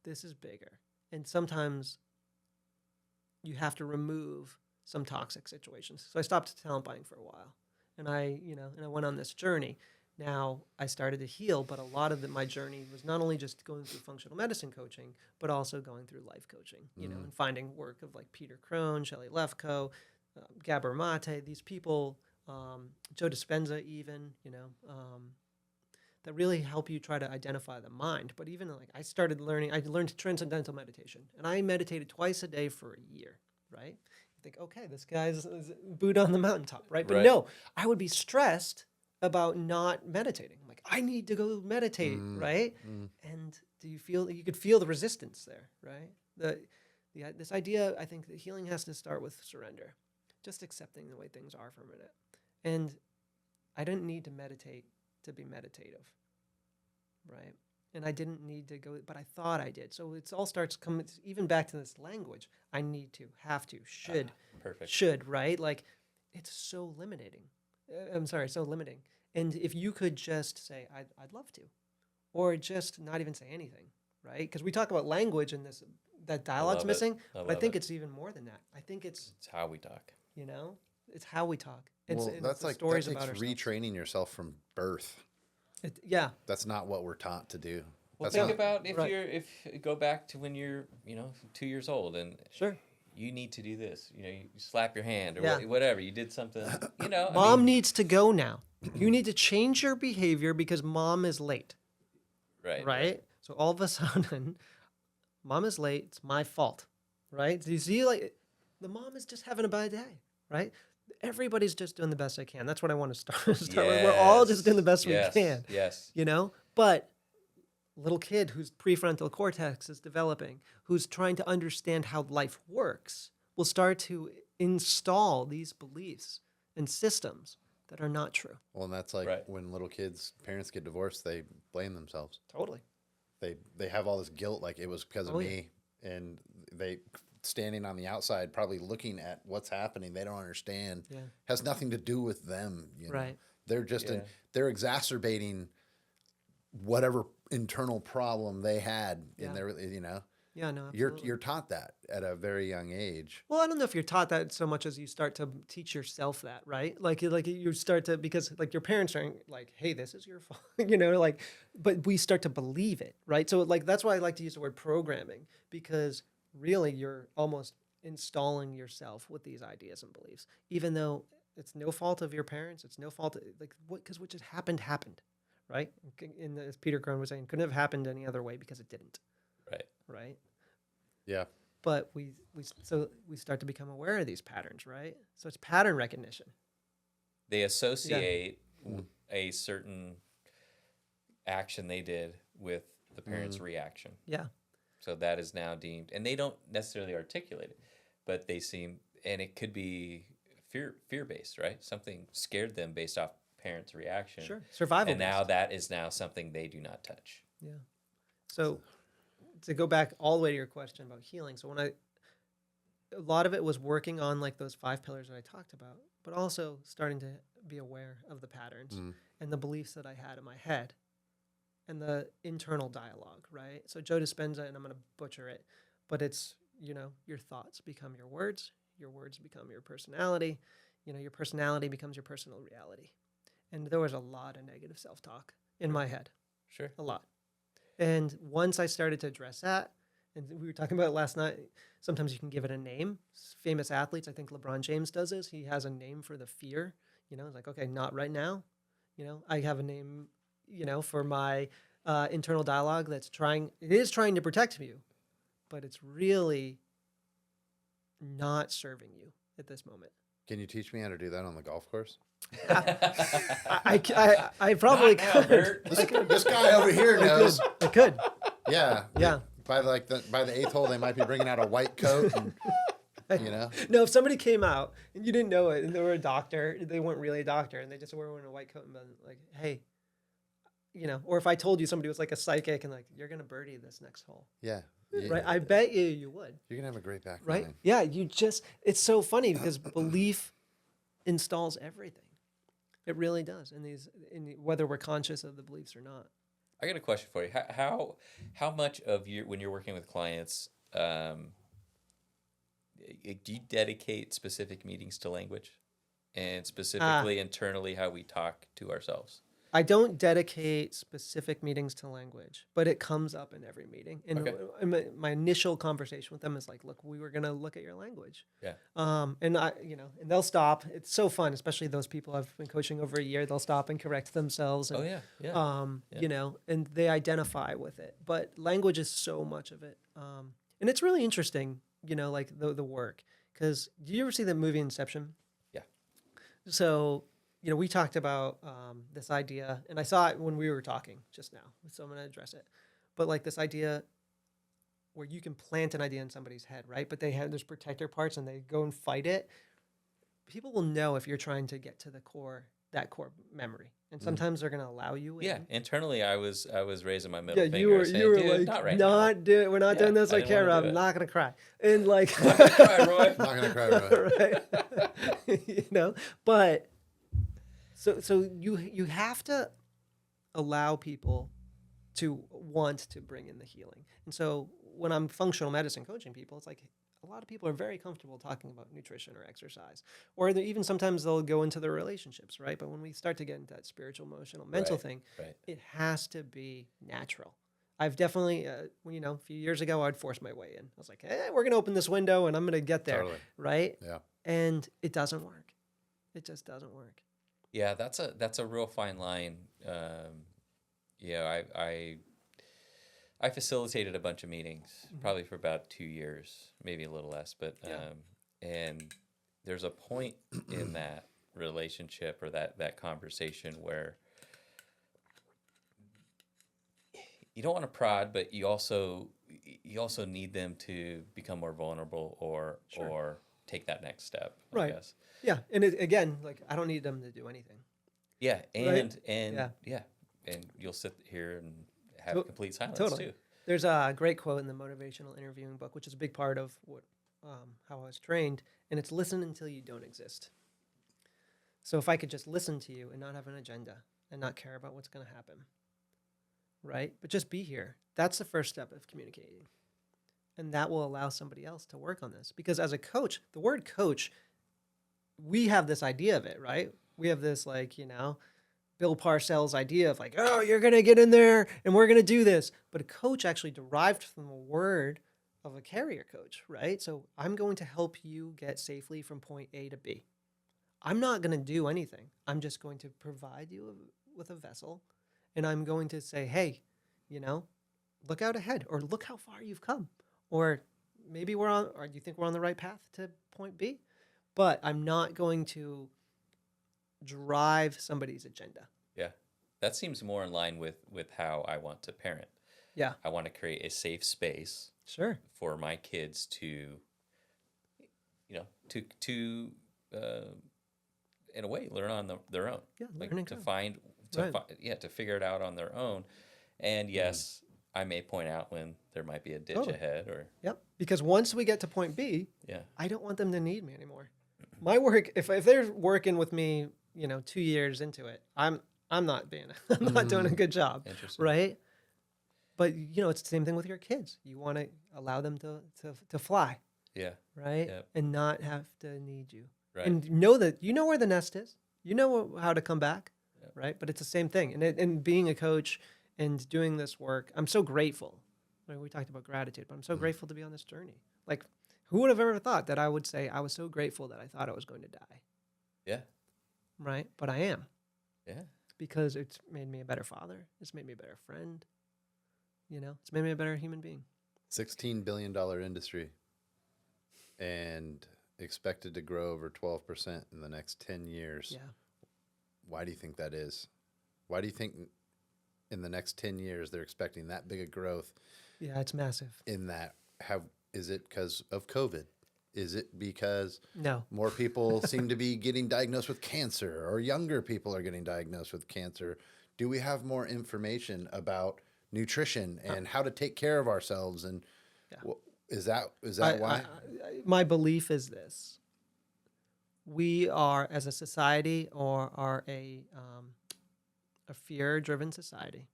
this is bigger. And sometimes you have to remove some toxic situations. So I stopped talent buying for a while, and I went on this journey. Now I started to heal, but a lot of my journey was not only just going through functional medicine coaching, but also going through life coaching, and finding work of like Peter Crone, Shelley Lefko, Gabor Mate, these people, Joe Dispenza even, that really help you try to identify the mind. But even like I learned transcendental meditation, and I meditated twice a day for a year, right? You think, okay, this guy's Buddha on the mountaintop, right? But Right. no, I would be stressed about not meditating. I'm like, I need to go meditate, right? And you could feel the resistance there, right? This idea, I think that healing has to start with surrender, just accepting the way things are for a minute. And I didn't need to meditate to be meditative, right? and I didn't need to go, but I thought I did. So it all starts coming even back to this language. I need to, have to, Perfect. should, right? Like, it's so limiting. So limiting. And if you could just say, I'd love to, or just not even say anything, right? Because we talk about language and that dialogue's love it. missing, I but I love think it. it's even more than that. I think it's how we talk. it's how we talk. It's, Well, it's that's the like stories that takes about ourselves. retraining yourself from birth. Yeah, That's not what we're taught to do. Well, That's think not- about if right. if you go back to when you're 2 years old and sure. you need to do this. You slap your hand or Yeah. whatever. You did something. Mom needs to go now. You need to change your behavior because mom is late. Right? So all of a sudden, mom is late. It's my fault. Right? So you see, like, the mom is just having a bad day. Right? Everybody's just doing the best they can. That's what I want to start with. We're all just doing the best we can. Yes. But little kid whose prefrontal cortex is developing, who's trying to understand how life works, will start to install these beliefs and systems that are not true. Well, and that's like Right. when little kids, parents get divorced, they blame themselves. Totally. They have all this guilt, like it was because of me, and they standing on the outside, probably looking at what's happening. They don't understand. Yeah. Has nothing to do with them. Right. They're just Yeah. they're exacerbating whatever internal problem they had Yeah. in their. Yeah, no, absolutely. You're taught that at a very young age. Well, I don't know if you're taught that so much as you start to teach yourself that, right? Like you start to, because like your parents aren't like, hey, this is your fault, but we start to believe it, right? So like, that's why I like to use the word programming, because really you're almost installing yourself with these ideas and beliefs, even though it's no fault of your parents. It's no fault, because what just happened, right? As Peter Crone was saying, couldn't have happened any other way because it didn't. Right. Yeah. But we start to become aware of these patterns, right? So it's pattern recognition. They associate a certain action they did with the parent's reaction. Yeah. So that is now deemed, and they don't necessarily articulate it, but they seem, and it could be fear-based, right? Something scared them based off parents' reaction. Sure. Survival. And now that is now something they do not touch. Yeah. So to go back all the way to your question about healing. So a lot of it was working on like those 5 pillars that I talked about, but also starting to be aware of the patterns and the beliefs that I had in my head and the internal dialogue, right? So Joe Dispenza, and I'm going to butcher it, but it's, your thoughts become your words become your personality, your personality becomes your personal reality. And there was a lot of negative self-talk in my head. Sure. A lot. And once I started to address that, and we were talking about it last night, sometimes you can give it a name. Famous athletes, I think LeBron James does this. He has a name for the fear. It's like, okay, not right now. I have a name, for my internal dialogue it is trying to protect you, but it's really not serving you at this moment. Can you teach me how to do that on the golf course? I probably Not now, could. Bert. This guy over here knows. I could. Yeah. Yeah. By the 8th hole, they might be bringing out a white coat. And, No, if somebody came out and you didn't know it, and they were a doctor, they weren't really a doctor, and they just were wearing a white coat and been like, hey, or if I told you somebody was like a psychic and like, you're gonna birdie this next hole. Yeah. Right. I bet you would. You're gonna have a great back Right. nine. Yeah. It's so funny because belief installs everything. It really does. Whether we're conscious of the beliefs or not. I got a question for you. How much of when you're working with clients, do you dedicate specific meetings to language, and specifically internally how we talk to ourselves? I don't dedicate specific meetings to language, but it comes up in every meeting. And my initial conversation with them is like, look, we were going to look at your language. Yeah. And and they'll stop. It's so fun, especially those people I've been coaching over a year. They'll stop and correct themselves. And, and they identify with it. But language is so much of it. And it's really interesting, like the work. Because do you ever see the movie Inception? Yeah. So we talked about this idea, and I saw it when we were talking just now, so I'm going to address it. But like this idea where you can plant an idea in somebody's head, right? But there's protector parts, and they go and fight it. People will know if you're trying to get to the core that core memory. And sometimes they're going to allow you in. Yeah, internally, I was raising my middle Yeah, finger, you were saying, "Dude, like, not right now. we're not doing this I on didn't wanna camera. do I'm it." not going to cry. And like, Not gonna cry, Roy. Not gonna cry, Roy. right? You know, but so you have to allow people to want to bring in the healing. And so when I'm functional medicine coaching people, it's like a lot of people are very comfortable talking about nutrition or exercise, or even sometimes they'll go into their relationships, right? But when we start to get into that spiritual, emotional, mental thing, it has to be natural. I've definitely, a few years ago, I'd force my way in. I was like, hey, we're going to open this window and I'm going to get there, right? Yeah. And it doesn't work. It just doesn't work. Yeah, that's a real fine line. I facilitated a bunch of meetings, probably for about 2 years, maybe a little less, but and there's a point in that relationship or that conversation where you don't want to prod, but you also need them to become more vulnerable or take that next step, I guess. Yeah, and again, like I don't need them to do anything. Yeah, and you'll sit here and have complete silence too. There's a great quote in the motivational interviewing book, which is a big part of what how I was trained, and it's listen until you don't exist. So if I could just listen to you and not have an agenda and not care about what's going to happen, right? But just be here. That's the first step of communicating. And that will allow somebody else to work on this. Because as a coach, the word coach, we have this idea of it, right? We have this Bill Parcells idea of like, oh, you're going to get in there and we're going to do this. But a coach actually derived from the word of a carrier coach, right? So I'm going to help you get safely from point A to B. I'm not going to do anything. I'm just going to provide you with a vessel, and I'm going to say, hey, look out ahead, or look how far you've come, or maybe or you think we're on the right path to point B, but I'm not going to drive somebody's agenda. Yeah, that seems more in line with how I want to parent. Yeah, I want to create a safe space. Sure. For my kids to in a way learn on their own. Yeah, like to figure it out on their own. And yes, I may point out when there might be a ditch ahead or because once we get to point B, I don't want them to need me anymore. My work, if they're working with me, 2 years into it, I'm not doing a good job. Interesting. Right? But it's the same thing with your kids. You want to allow them to fly. Yeah. Right? Yep. And not have to need you. Right. And know that you know where the nest is. You know how to come back. Yep. Right? But it's the same thing. And being a coach and doing this work, I'm so grateful. We talked about gratitude, but I'm so grateful to be on this journey. Like, who would have ever thought that I would say I was so grateful that I thought I was going to die? Yeah. Right? But I am. Yeah. Because it's made me a better father. It's made me a better friend. It's made me a better human being. $16 billion industry and expected to grow over 12% in the next 10 years. Yeah. Why do you think that is? Why do you think in the next 10 years they're expecting that big a growth? Yeah, it's massive. In that, is it because of COVID? Is it because no more people seem to be getting diagnosed with cancer, or younger people are getting diagnosed with cancer? Do we have more information about nutrition and how to take care of ourselves? And is that why? My belief is this: we are, as a society, are a fear-driven society,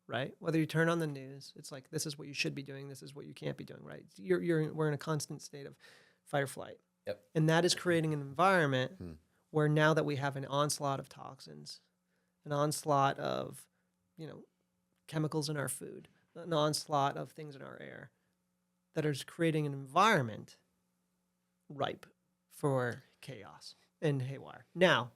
right? Whether you turn on the news, it's like this is what you should be doing, this is what you can't be doing, right? We're in a constant state of fight or flight. Yep. And that is creating an environment where now that we have an onslaught of toxins, an onslaught of chemicals in our food, an onslaught of things in our air, that is creating an environment ripe for chaos and haywire. Now,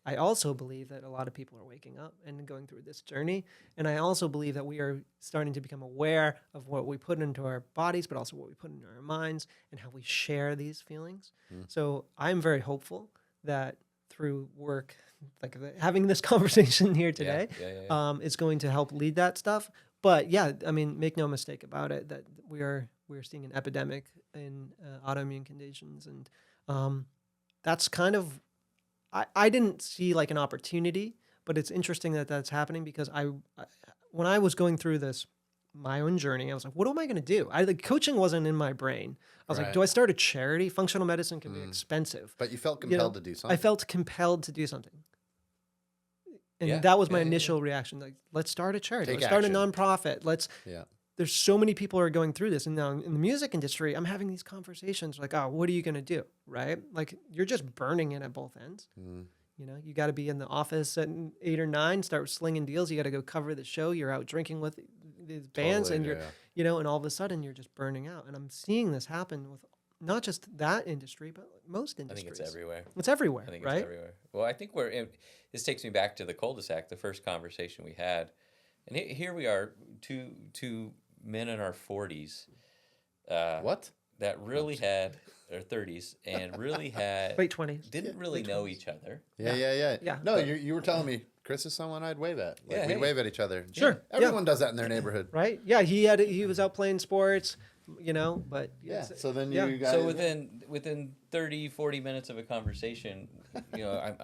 I also believe that a lot of people are waking up and going through this journey. And I also believe that we are starting to become aware of what we put into our bodies, but also what we put into our minds and how we share these feelings. So I'm very hopeful that through work, like having this conversation here today, is going to help lead that stuff. But make no mistake about it, that we're seeing an epidemic in autoimmune conditions. And that's kind of I didn't see like an opportunity, but it's interesting that that's happening because when I was going through my own journey, I was like, what am I going to do? The coaching wasn't in my brain. I was like, do I start a charity? Functional medicine can be expensive. But you felt compelled to do something. I felt compelled to do something. And that was my initial reaction. Like, let's start a charity. Let's start a nonprofit. There's so many people who are going through this. And now in the music industry, I'm having these conversations like, oh, what are you going to do? Right? Like, you're just burning it at both ends. You know, you got to be in the office at 8 or 9, start slinging deals. You got to go cover the show. You're out drinking with these bands and you know, and all of a sudden you're just burning out. And I'm seeing this happen with not just that industry, but most industries. I think it's everywhere. It's everywhere, I think right? it's everywhere. Well, I think this takes me back to the cul-de-sac, the first conversation we had. And here we are, two men in our 40s. What? That really had, or 30s, and really had... Late 20s. Didn't really know each other. Yeah. No, you were telling me, Chris is someone I'd wave at. Like, we'd wave at each other. Sure. Everyone does that in their neighborhood. Right? Yeah, he was out playing sports, you know, but... Yeah, so then you guys... So within 30, 40 minutes of a conversation, you know,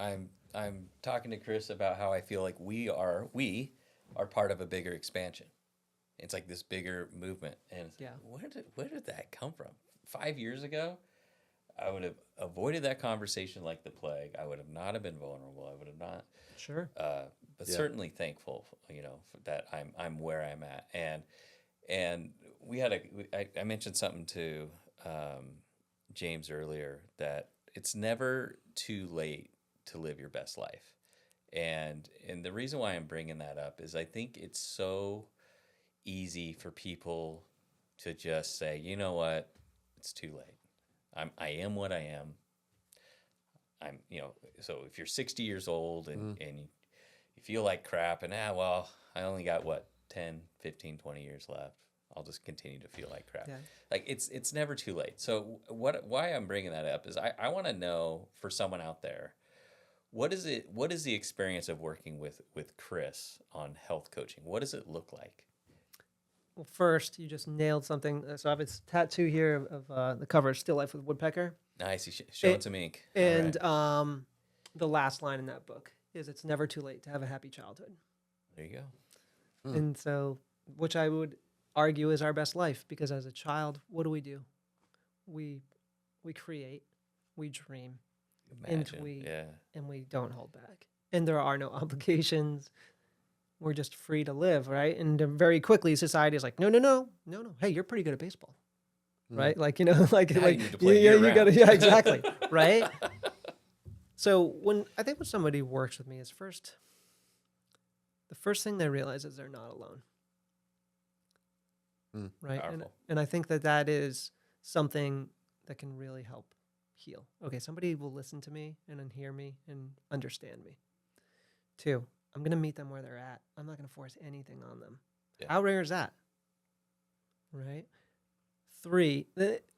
I'm talking to Chris about how I feel like we are part of a bigger expansion. It's like this bigger movement. And where did that come from? 5 years ago, I would have avoided that conversation like the plague. I would have not have been vulnerable. I would have not. Sure. But certainly thankful, you know, that I'm where I'm at. And we had I mentioned something to James earlier, that it's never too late to live your best life. And the reason why I'm bringing that up is I think it's so easy for people to just say, you know what, it's too late. I am what I am. I'm, you know, so if you're 60 years old and you feel like crap and, well, I only got 10, 15, 20 years left. I'll just continue to feel like crap. Yeah. Like it's never too late. So why I'm bringing that up is I want to know, for someone out there, what is the experience of working with Chris on health coaching? What does it look like? Well, first, you just nailed something. So I have this tattoo here of the cover, Still Life with Woodpecker. Nice. He's showing some ink. And the last line in that book is, it's never too late to have a happy childhood. There you go. And so, which I would argue is our best life, because as a child, what do? We create, we dream, Imagine, and we don't hold back. And there are no obligations. We're just free to live, right? And very quickly, society is like, no. Hey, you're pretty good at baseball, right? Like, you know, like you need to play year round. Exactly, right? So when somebody works with me, is the first thing they realize is they're not alone, right? And I think that is something that can really help heal. Okay, somebody will listen to me and then hear me and understand me. 2, I'm going to meet them where they're at. I'm not going to force anything on them. Yeah. How rare is that? Right? 3,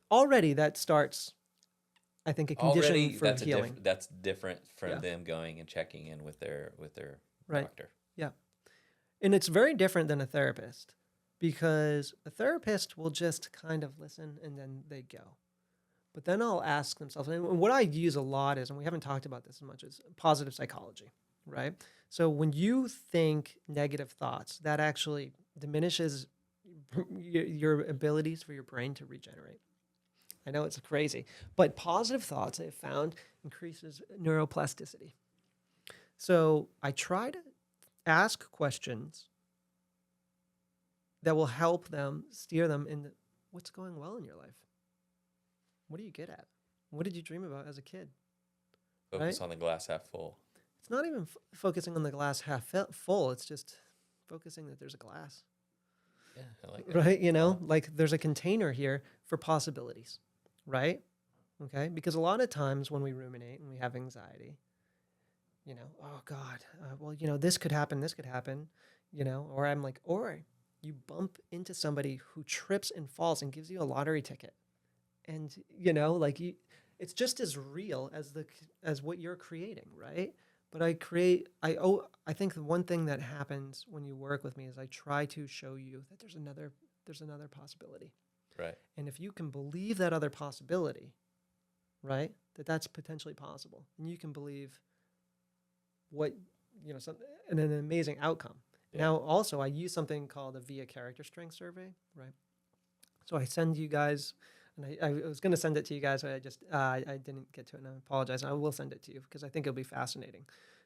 already that starts, I think, a condition for healing. That's different from them going and checking in with their doctor. Yeah. And it's very different than a therapist, because a therapist will just kind of listen and then they go. But then I'll ask themselves, and what I use a lot is, and we haven't talked about this as much, is positive psychology, right? So when you think negative thoughts, that actually diminishes your abilities for your brain to regenerate. I know it's crazy, but positive thoughts, they've found, increases neuroplasticity. So I try to ask questions that will help them, steer them into what's going well in your life. What are you good at? What did you dream about as a kid? Focus on the glass half full. It's not even focusing on the glass half full. It's just focusing that there's a glass. Yeah, I like it. Right? You know, like there's a container here for possibilities, right? Okay? Because a lot of times when we ruminate and we have anxiety, you know, oh God, well, you know, this could happen, you know, or I'm like, or you bump into somebody who trips and falls and gives you a lottery ticket. And, you know, like it's just as real as what you're creating, right? But I think the one thing that happens when you work with me is I try to show you that there's another possibility. Right. And if you can believe that other possibility, right, that's potentially possible, and you can believe what, and an amazing outcome. Yeah. Now, also, I use something called a VIA character strength survey, right? So I send you guys, and I was going to send it to you guys, but I didn't get to it, and I apologize. I will send it to you because I think it'll be fascinating.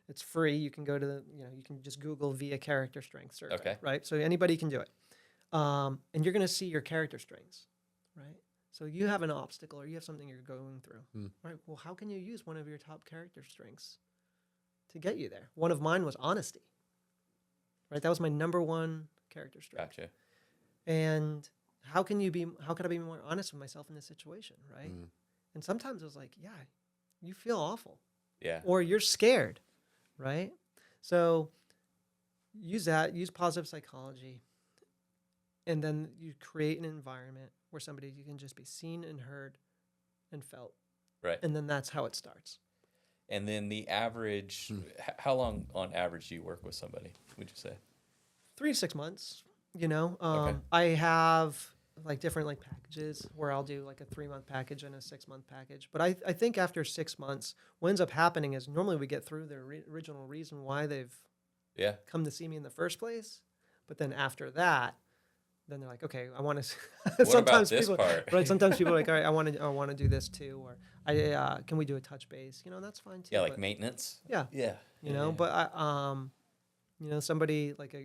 It's free. You can go to you can just Google VIA character strength survey, Okay. right? So anybody can do it. And you're going to see your character strengths, right? So you have an obstacle or you have something you're going through, right? Well, how can you use one of your top character strengths to get you there? One of mine was honesty, right? That was my number one character strength. Gotcha. And how could I be more honest with myself in this situation, right? And sometimes it was like, yeah, you feel awful. Yeah. Or you're scared, right? So use positive psychology. And then you create an environment where you can just be seen and heard and felt. Right. And then that's how it starts. And then the average, how long on average do you work with somebody, would you say? 3 to 6 months, Okay. I have like different like packages where I'll do like a 3-month package and a 6-month package. But I think after 6 months, what ends up happening is normally we get through the original reason why they've come to see me in the first place. But then after that, then they're like, okay, I want to. What about this part? Right? Sometimes people are like, all right, I want to do this too, or can we do a touch base? That's fine too. Yeah, like maintenance. Yeah. Yeah. But somebody like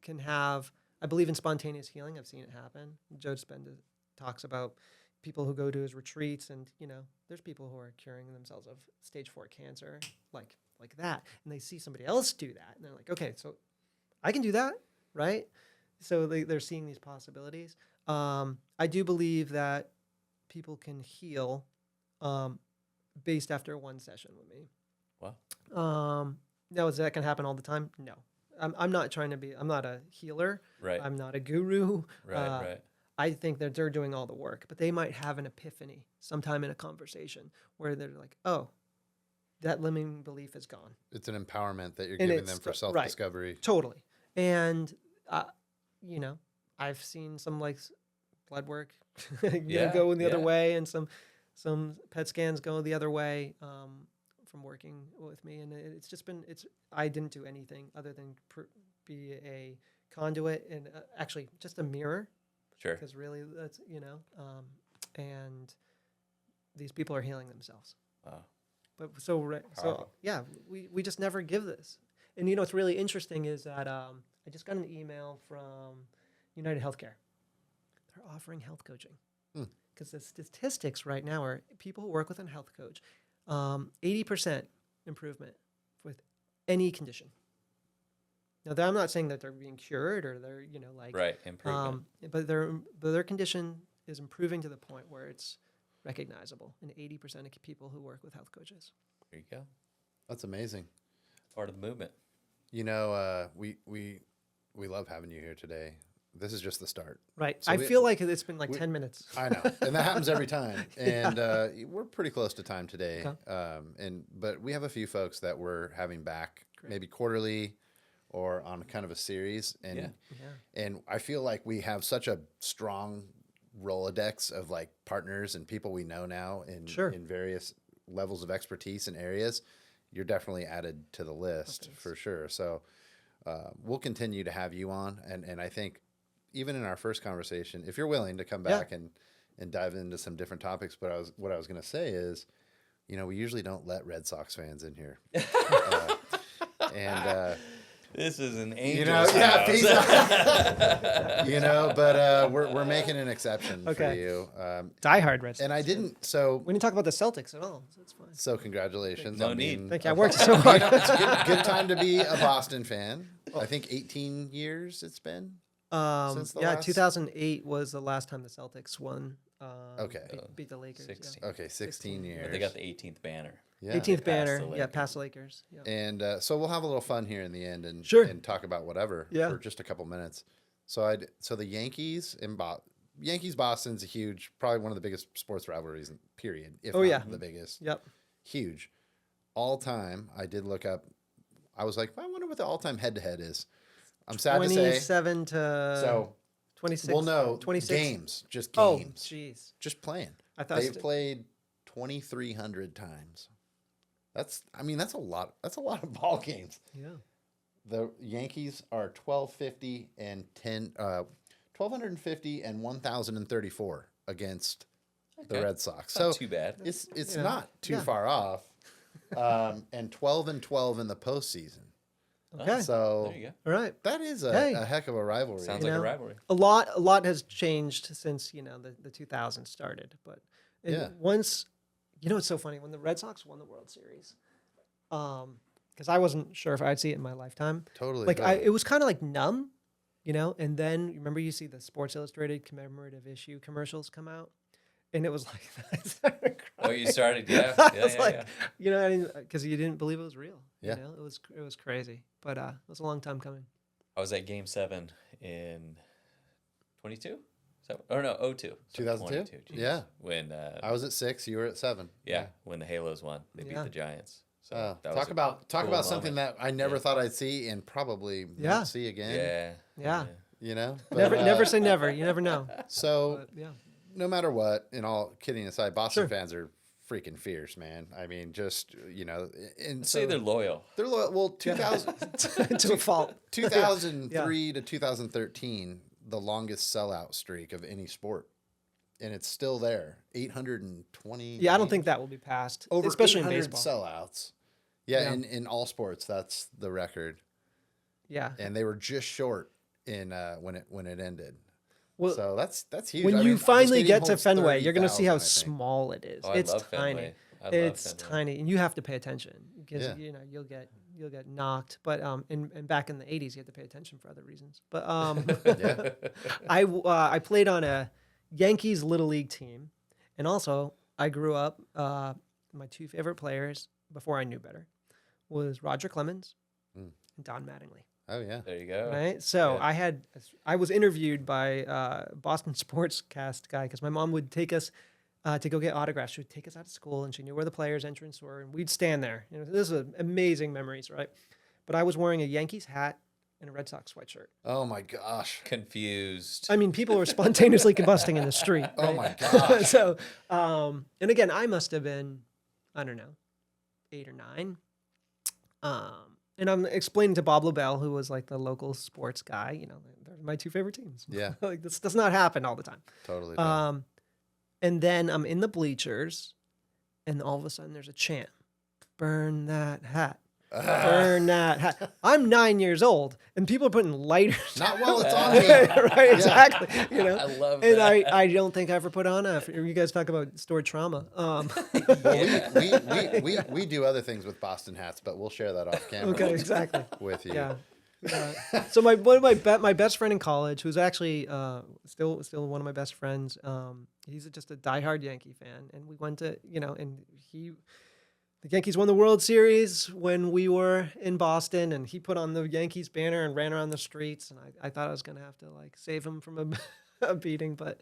can have. I believe in spontaneous healing. I've seen it happen. Joe Dispenza talks about people who go to his retreats, and there's people who are curing themselves of stage 4 cancer, like that, and they see somebody else do that, and they're like, okay, so I can do that, right? So they're seeing these possibilities. I do believe that people can heal based after one session with me. Wow. Now, is that can happen all the time? No. I'm not a healer. Right. I'm not a guru. Right. I think that they're doing all the work, but they might have an epiphany sometime in a conversation where they're like, oh, that limiting belief is gone. It's an empowerment that you're giving them for self-discovery. Right, totally. And, I've seen some like blood work go in the other way, and some PET scans go the other way from working with me. And it's just been, I didn't do anything other than be a conduit and actually just a mirror. Sure. Because really that's, and these people are healing themselves. Wow. But so yeah, we just never give this. And what's really interesting is that I just got an email from United Healthcare. They're offering health coaching because the statistics right now are people who work with a health coach, 80% improvement with any condition. Now, I'm not saying that they're being cured or they're improvement. but their condition is improving to the point where it's recognizable in 80% of people who work with health coaches. There you go. That's amazing. Part of the movement. We love having you here today. This is just the start. Right. So I feel like it's been like 10 minutes. I know. And that happens every time. And we're pretty close to time today. Okay. But we have a few folks that we're having back maybe quarterly or on kind of a series. And I feel like we have such a strong Rolodex of like partners and people we know now in various levels of expertise and areas. You're definitely added to the list for sure. So we'll continue to have you on. And I think even in our first conversation, if you're willing to come back and dive into some different topics, but what I was going to say is, we usually don't let Red Sox fans in here. This is an angel. But we're making an exception for you. Diehard Red Sox. And I didn't. So we didn't talk about the Celtics at all. So it's fine. So congratulations. No need. Thank you. I worked so hard. It's a good time to be a Boston fan. I think 18 years it's been. Since the last... 2008 was the last time the Celtics won. Beat the Lakers. 16. Yeah. Okay, 16 years. But they got the 18th banner. Yeah. 18th banner. Past the Lakers. Yeah. And so we'll have a little fun here in the end and talk about whatever for just a couple minutes. So the Yankees Boston's a huge, probably one of the biggest sports rivalries, period. If not the biggest. Yep. Huge. All time, I did look up. I was like, I wonder what the all-time head-to-head is. I'm sad to say. 27 to 26. Well, no, 26 games, just games. Oh, jeez. Just playing. I thought they've played 2,300 times. That's a lot. That's a lot of ball games. Yeah. The Yankees are 1250 and 1250 and 1034 against the Red Sox. Not So too bad. it's not too far off. And 12 and 12 in the postseason. Okay. So There you go. All right. that is a heck of a rivalry. Sounds You like a know, rivalry. A lot has changed since, the 2000s started. But once, it's so funny when the Red Sox won the World Series, because I wasn't sure if I'd see it in my lifetime. Totally. Like it was kind of like numb, and then remember you see the Sports Illustrated commemorative issue commercials come out, and it was like I started Oh, you started, yeah. I was like, because you didn't believe it was real. Yeah. It was crazy, but it was a long time coming. I was at Game 7 in 22? Or no, 02. 2002? 22, Yeah. When I was at 6, you were at 7. when the Halos won. They beat the Giants. So that Talk was about cool something moment. that I never thought I'd see and probably Yeah. won't see again. Yeah. Yeah. But, Never say never. You never know. So But, yeah. no matter what, and all kidding aside, Boston Sure. fans are freaking fierce, man. I mean, just and Say they're loyal. they're loyal. Well, 2000, To a fault. 2003 to 2013, the longest sellout streak of any sport, and it's still there. 820. Yeah, I don't think that will be passed, over especially in 800 baseball. sellouts. Yeah, Yeah. in all sports, that's the record, Yeah. and they were just short in when it ended. Well, So that's huge. when I you mean, finally the get to stadium holds Fenway, you're going to see how 30,000, I think. small it is. Oh, I It's love tiny. Fenway. I love It's Fenway. tiny, and you have to pay attention because Yeah. you'll get knocked. But and back in the '80s, you had to pay attention for other reasons. But Yeah. I played on a Yankees Little League team, and also I grew up. My two favorite players before I knew better was Roger Clemens and Don Mattingly. Oh yeah. There you go. Right. So Yeah. I was interviewed by Boston Sportscast guy because my mom would take us to go get autographs. She would take us out of school, and she knew where the players' entrance were, and we'd stand there. This is amazing memories, right? But I was wearing a Yankees hat and a Red Sox sweatshirt. Oh my gosh. Confused. I mean, people were spontaneously combusting in the street. Oh right? my gosh. So, and again, I must have been, I don't know, 8 or 9. And I'm explaining to Bob LaBelle, who was like the local sports guy, they're my two favorite teams. Yeah. Like this does not happen all the time. Totally. And then I'm in the bleachers, and all of a sudden there's a chant: "Burn that hat, burn that hat." I'm 9 years old, and people are putting lighters. Not while it's on me. Right, exactly. I love And that. I don't think I ever put on a. You guys talk about stored trauma. Well, we do other things with Boston hats, but we'll share that off camera. Okay, exactly. With you. Yeah. So one of my best friend in college, who's actually still one of my best friends, he's just a diehard Yankee fan, and we went to and the Yankees won the World Series when we were in Boston, and he put on the Yankees banner and ran around the streets, and I thought I was gonna have to save him from a beating, but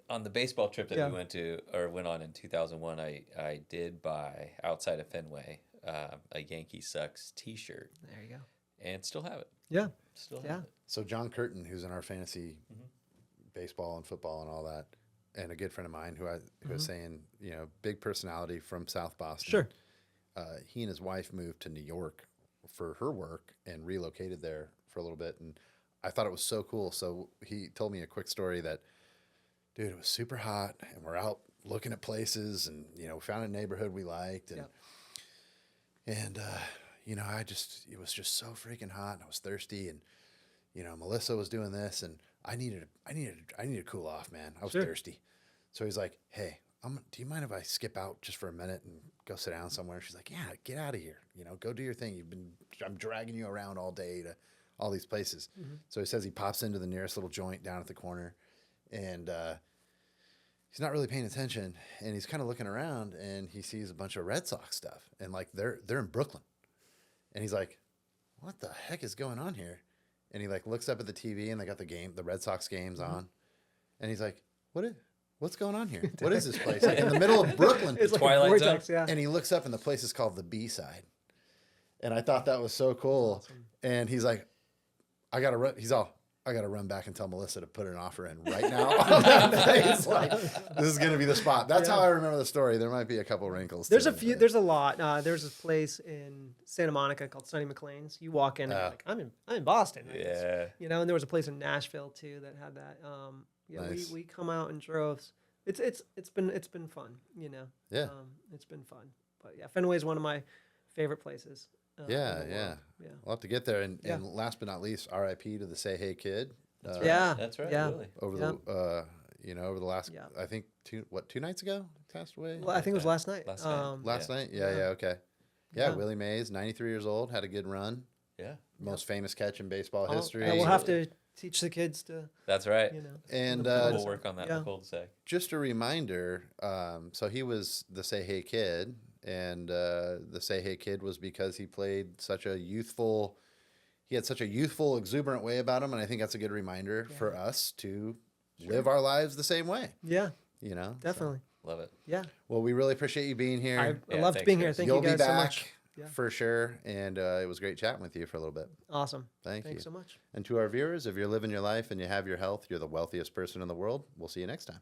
on the baseball trip that Yeah. we went on in 2001, I did buy outside of Fenway a Yankee Sucks T-shirt there you go. and still have it. Yeah. Still have Yeah. it. So John Curtin, who's in our fantasy baseball and football and all that, and a good friend of mine who was saying, big personality from South Boston. Sure. He and his wife moved to New York for her work and relocated there for a little bit. And I thought it was so cool. So he told me a quick story that, dude, it was super hot and we're out looking at places and, we found a neighborhood we liked. And, it was just so freaking hot and I was thirsty and, Melissa was doing this and I needed to cool off, man. I was thirsty. So he's like, hey, do you mind if I skip out just for a minute and go sit down somewhere? She's like, yeah, get out of here. Go do your thing. I'm dragging you around all day to all these places. So he says he pops into the nearest little joint down at the corner and, he's not really paying attention and he's kind of looking around and he sees a bunch of Red Sox stuff and they're in Brooklyn. And he's like, what the heck is going on here? And he looks up at the TV and they got the Red Sox games on. And he's like, what's going on here? What is this place? In the middle of Brooklyn. It's like Twilight a vortex, Zone? yeah. And he looks up and the place is called the B-side. And I thought that was so cool. And he's like, I got to run back and tell Melissa to put an offer in right now. It's like, this is going to be the spot. That's how I remember the story. There might be a couple wrinkles. There's a few. There's a lot. There's this place in Santa Monica called Sonny McLean's. You walk in and you're like, I'm in Boston. Yeah. You know, and there was a place in Nashville too that had that. Nice. we come out in droves. It's been fun. You know. Yeah. It's been fun. But yeah, Fenway is one of my favorite places. Yeah. We'll have to get there. And last but not least, R.I.P. to the Say Hey Kid. That's right. Yeah. That's right. Yeah. Really. Over the last, I think 2 nights ago, passed away. Well, I think it was last night. Last night. Yeah. Okay. Yeah. Willie Mays, 93 years old, had a good run. Yeah. Most famous catch in baseball history. Yeah, we'll have to teach the kids to. That's right. You know. And we'll work on that. Yeah. Cool to say. Just a reminder. So he was the Say Hey Kid, and the Say Hey Kid was because he played such a youthful. He had such a youthful, exuberant way about him, and I think that's a good reminder for us to live our lives the same way. Yeah. You know, Definitely. Love it. Yeah. Well, we really appreciate you being here. I loved being here. guys. Thank You'll you guys be so back much. Yeah. for sure, and it was great chatting with you for a little bit. Awesome. Thanks so much. And to our viewers, if you're living your life and you have your health, you're the wealthiest person in the world. We'll see you next time.